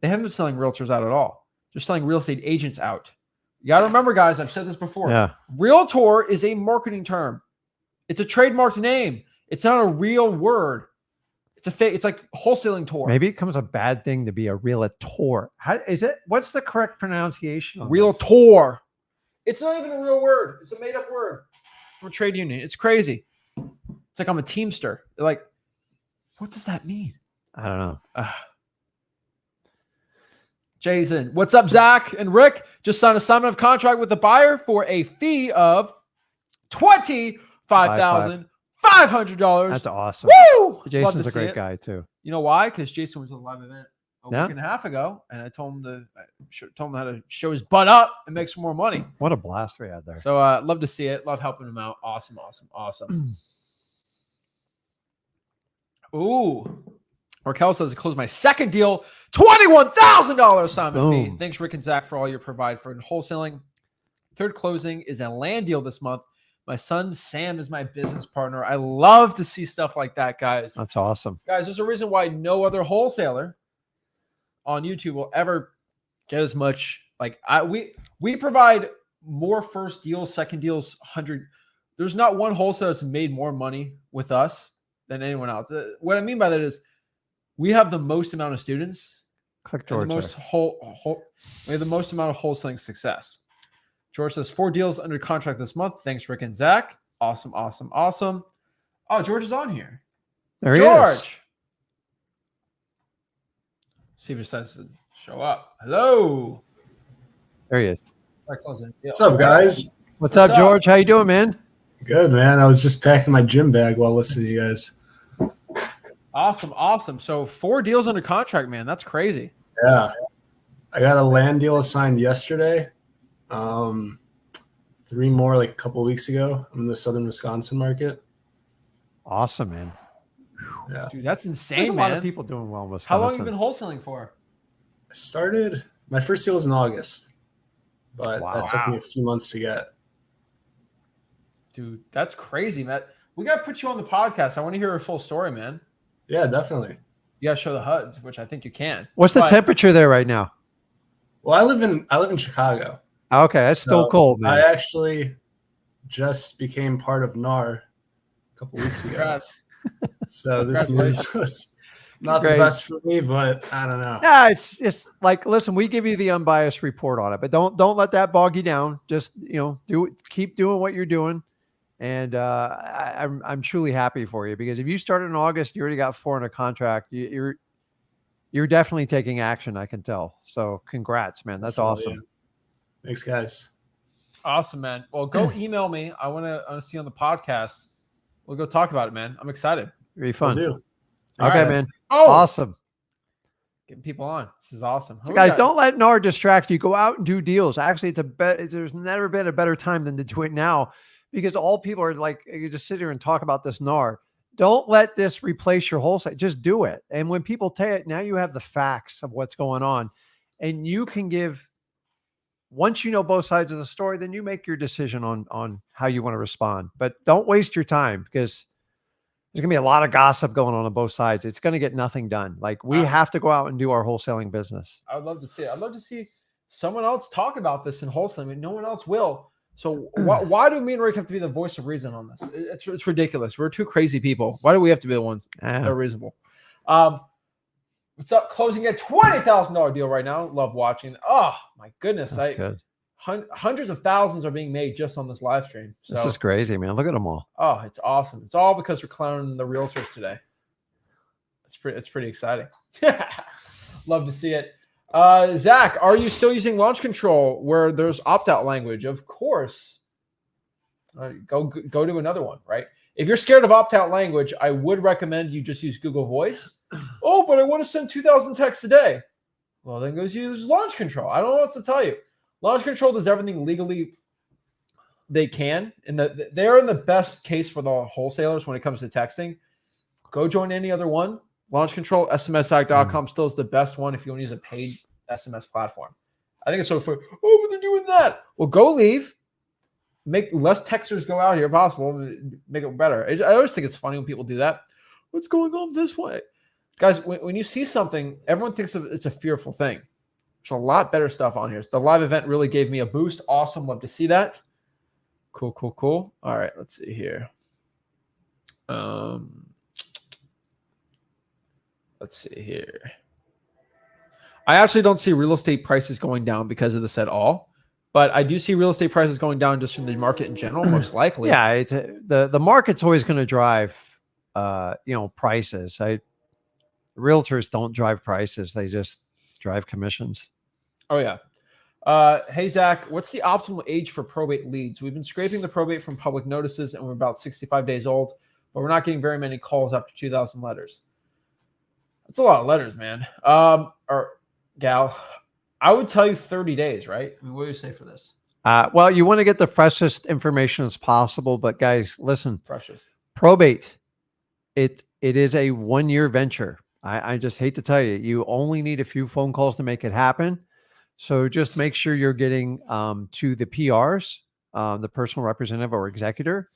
They haven't been selling realtors out at all. They're selling real estate agents out. You got to remember, guys, I've said this before. Yeah. Realtor is a marketing term. It's a trademarked name. It's not a real word. It's a fake. It's like wholesaling tour. Maybe it becomes a bad thing to be a realtor. How is it? What's the correct pronunciation? Realtor. It's not even a real word. It's a made up word from a trade union. It's crazy. It's like I'm a teamster. They're like, what does that mean? I don't know. Jason, what's up, Zach and Rick? Just signed a assignment of contract with the buyer for a fee of $25,500. That's awesome. Woo! Jason's a great guy too. You know why? Because Jason was at a live event a week and a half ago, and I told him how to show his butt up and make some more money. What a blast we had there. So love to see it. Love helping him out. Awesome. Ooh. Raquel says, I closed my second deal, $21,000 assignment fee. Thanks, Rick and Zach, for all you provide for wholesaling. Third closing is a land deal this month. My son, Sam, is my business partner. I love to see stuff like that, guys. That's awesome. Guys, there's a reason why no other wholesaler on YouTube will ever get as much. We provide more first deals, second deals, 100. There's not one wholesaler that's made more money with us than anyone else. What I mean by that is, we have the most amount of students. Click George. We have the most amount of wholesaling success. George says 4 deals under contract this month. Thanks, Rick and Zach. Awesome. Oh, George is on here. There he George. is. See if he decides to show up. Hello. There he is. What's up, guys? What's up, George? How you doing, man? Good, man. I was just packing my gym bag while listening to you guys. Awesome. So 4 deals under contract, man. That's crazy. Yeah. I got a land deal assigned yesterday. 3 more like a couple of weeks ago. I'm in the southern Wisconsin market. Awesome, man. Yeah. Dude, that's insane, There's a man. lot of people doing well in Wisconsin. How long have you been wholesaling for? I started, my first deal was in August, but that took me a few months to get. Dude, that's crazy, Matt. We got to put you on the podcast. I want to hear a full story, man. Yeah, definitely. You got to show the HUDs, which I think you can. What's the temperature there right now? Well, I live in Chicago. Okay, that's still cold, man. I actually just became part of NAR a couple weeks ago. Congrats. So this news was not the best for me, but I don't know. Yeah, it's just like, listen, we give you the unbiased report on it, but don't let that bog you down. Just, keep doing what you're doing. And I'm truly happy for you, because if you started in August, you already got 4 under contract. You're definitely taking action, I can tell. So congrats, man. That's awesome. Yeah. Thanks, guys. Awesome, man. Well, go email me. I want to see you on the podcast. We'll go talk about it, man. I'm excited. It'll be fun. Will do. Okay, man. Oh, awesome. Getting people on. This is awesome. So guys, don't let NAR distract you. Go out and do deals. Actually, there's never been a better time than to do it now, because all people are like, you just sit here and talk about this NAR. Don't let this replace your wholesale. Just do it. And when people tell it, now you have the facts of what's going on, and you can give. Once you know both sides of the story, then you make your decision on how you want to respond. But don't waste your time, because There's going to be a lot of gossip going on both sides. It's going to get nothing done. Like we have to go out and do our wholesaling business. I would love to see it. I'd love to see someone else talk about this in wholesaling. I mean, no one else will. So why do me and Rick have to be the voice of reason on this? It's ridiculous. We're two crazy people. Why do we have to be the ones that are reasonable? What's up? Closing a $20,000 deal right now. Love watching. Oh my goodness. That's good. Hundreds of thousands are being made just on this live stream. So, this is crazy, man. Look at them all. Oh, it's awesome. It's all because we're clowning the realtors today. It's pretty exciting. Love to see it. Zach, are you still using launch control where there's opt-out language? Of course. Go to another one, right? If you're scared of opt-out language, I would recommend you just use Google Voice. Oh, but I want to send 2,000 texts a day. Well, then go use launch control. I don't know what to tell you. Launch control does everything legally they can, and they're in the best case for the wholesalers when it comes to texting. Go join any other one. Launch control, smsac.com still is the best one if you want to use a paid SMS platform. I think it's so for, oh, but they're doing that. Well, go leave. Make less texters go out here if possible. Make it better. I always think it's funny when people do that. What's going on this way? Guys, when you see something, everyone thinks it's a fearful thing. There's a lot better stuff on here. The live event really gave me a boost. Awesome. Love to see that. Cool. All right, let's see here. Let's see here. I actually don't see real estate prices going down because of this at all, but I do see real estate prices going down just from the market in general, most likely. Yeah, the market's always going to drive, prices. Realtors don't drive prices; they just drive commissions. Oh yeah. Hey Zach, what's the optimal age for probate leads? We've been scraping the probate from public notices, and we're about 65 days old, but we're not getting very many calls after 2,000 letters. That's a lot of letters, man. Or gal, I would tell you 30 days, right? I mean, what do you say for this? Well, you want to get the freshest information as possible, but guys, listen. Freshest. Probate, it is a 1-year venture. I just hate to tell you, you only need a few phone calls to make it happen. So just make sure you're getting to the PRs, the personal representative or executor,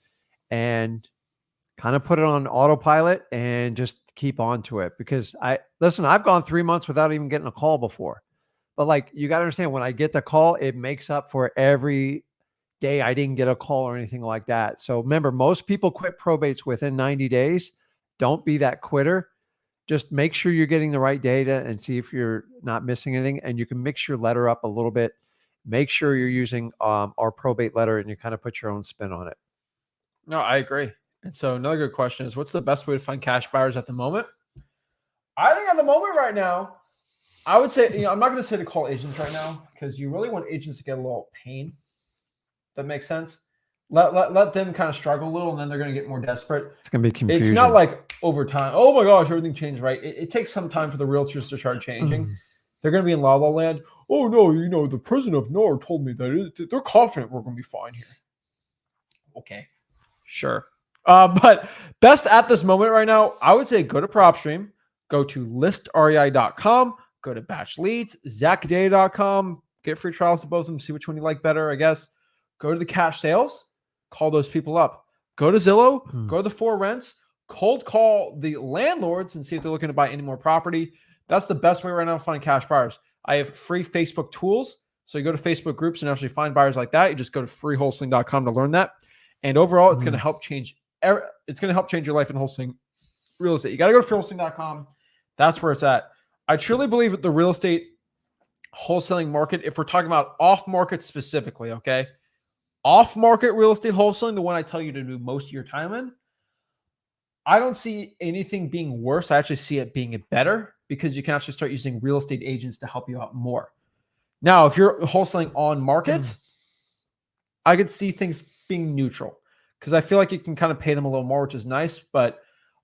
and kind of put it on autopilot and just keep on to it. Because I've gone 3 months without even getting a call before. But like, you got to understand, when I get the call, it makes up for every day I didn't get a call or anything like that. So remember, most people quit probates within 90 days. Don't be that quitter. Just make sure you're getting the right data and see if you're not missing anything. And you can mix your letter up a little bit. Make sure you're using our probate letter and you kind of put your own spin on it. No, I agree. And so another good question is, what's the best way to find cash buyers at the moment? I think at the moment right now, I would say, I'm not going to say to call agents right now because you really want agents to get a little pain. That makes sense. Let them kind of struggle a little, and then they're going to get more desperate. It's going to be confusion. It's not like over time. Oh my gosh, everything changed, right? It takes some time for the realtors to start changing. They're going to be in la la land. Oh no, the president of NAR told me that they're confident we're going to be fine here. Okay, sure. But best at this moment right now, I would say go to PropStream, go to listrei.com, go to Batch Leads, ZachData.com, get free trials to both of them, see which one you like better, I guess. Go to the cash sales, call those people up. Go to Zillow, go to the For Rents, cold call the landlords and see if they're looking to buy any more property. That's the best way right now to find cash buyers. I have free Facebook tools. So you go to Facebook groups and actually find buyers like that. You just go to freewholesaling.com to learn that. And overall, it's going to help change. It's going to help change your life in wholesaling real estate. You got to go to freewholesaling.com. That's where it's at. I truly believe that the real estate wholesaling market, if we're talking about off market specifically, okay, off market real estate wholesaling, the one I tell you to do most of your time in, I don't see anything being worse. I actually see it being better because you can actually start using real estate agents to help you out more. Now, if you're wholesaling on market, I could see things being neutral because I feel like you can kind of pay them a little more, which is nice. But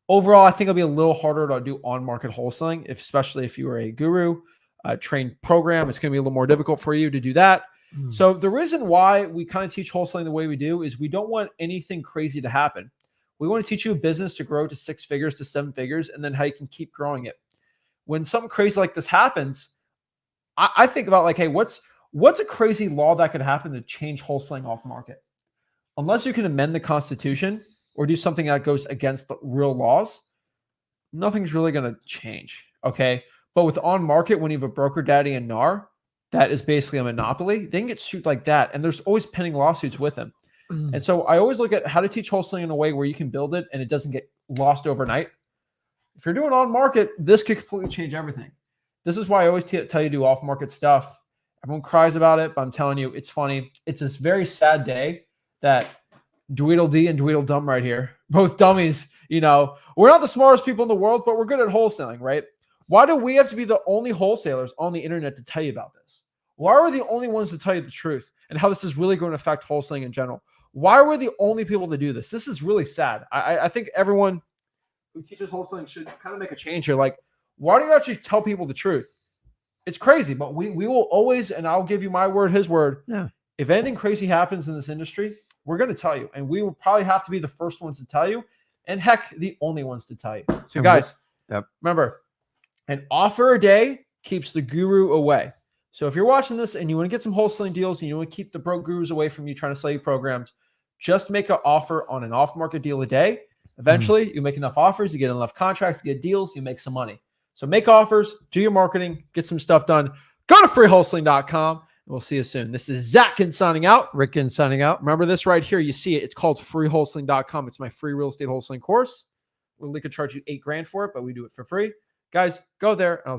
overall, I think it'll be a little harder to do on-market wholesaling, especially if you are a guru, a trained program. It's going to be a little more difficult for you to do that. So the reason why we kind of teach wholesaling the way we do is we don't want anything crazy to happen. We want to teach you a business to grow to 6 figures to 7 figures, and then how you can keep growing it. When something crazy like this happens, I think about like, hey, what's a crazy law that could happen to change wholesaling off market? Unless you can amend the Constitution, or do something that goes against the real laws, nothing's really going to change. Okay. But with on market, when you have a broker daddy and NAR, that is basically a monopoly, they can get sued like that. And there's always pending lawsuits with them. And so I always look at how to teach wholesaling in a way where you can build it and it doesn't get lost overnight. If you're doing on market, this could completely change everything. This is why I always tell you to do off market stuff. Everyone cries about it, but I'm telling you, it's funny. It's this very sad day that Dweedledee and Dweedledum right here, both dummies, we're not the smartest people in the world, but we're good at wholesaling, right? Why do we have to be the only wholesalers on the internet to tell you about this? Why are we the only ones to tell you the truth and how this is really going to affect wholesaling in general? Why are we the only people to do this? This is really sad. I think everyone who teaches wholesaling should kind of make a change here. Like, why do you actually tell people the truth? It's crazy, but we will always, and I'll give you my word, his word. Yeah. If anything crazy happens in this industry, we're going to tell you, and we will probably have to be the first ones to tell you, and heck, the only ones to tell you. So guys, remember, an offer a day keeps the guru away. So if you're watching this and you want to get some wholesaling deals and you want to keep the broke gurus away from you trying to sell you programs, just make an offer on an off-market deal a day. Eventually, you make enough offers, you get enough contracts, you get deals, you make some money. So make offers, do your marketing, get some stuff done. Go to freewholesaling.com, and we'll see you soon. This is Zach Ginn signing out. Rick Ginn signing out. Remember this right here. You see it. It's called freewholesaling.com. It's my free real estate wholesaling course. We could charge you $8,000 for it, but we do it for free. Guys, go there, and I'll see you.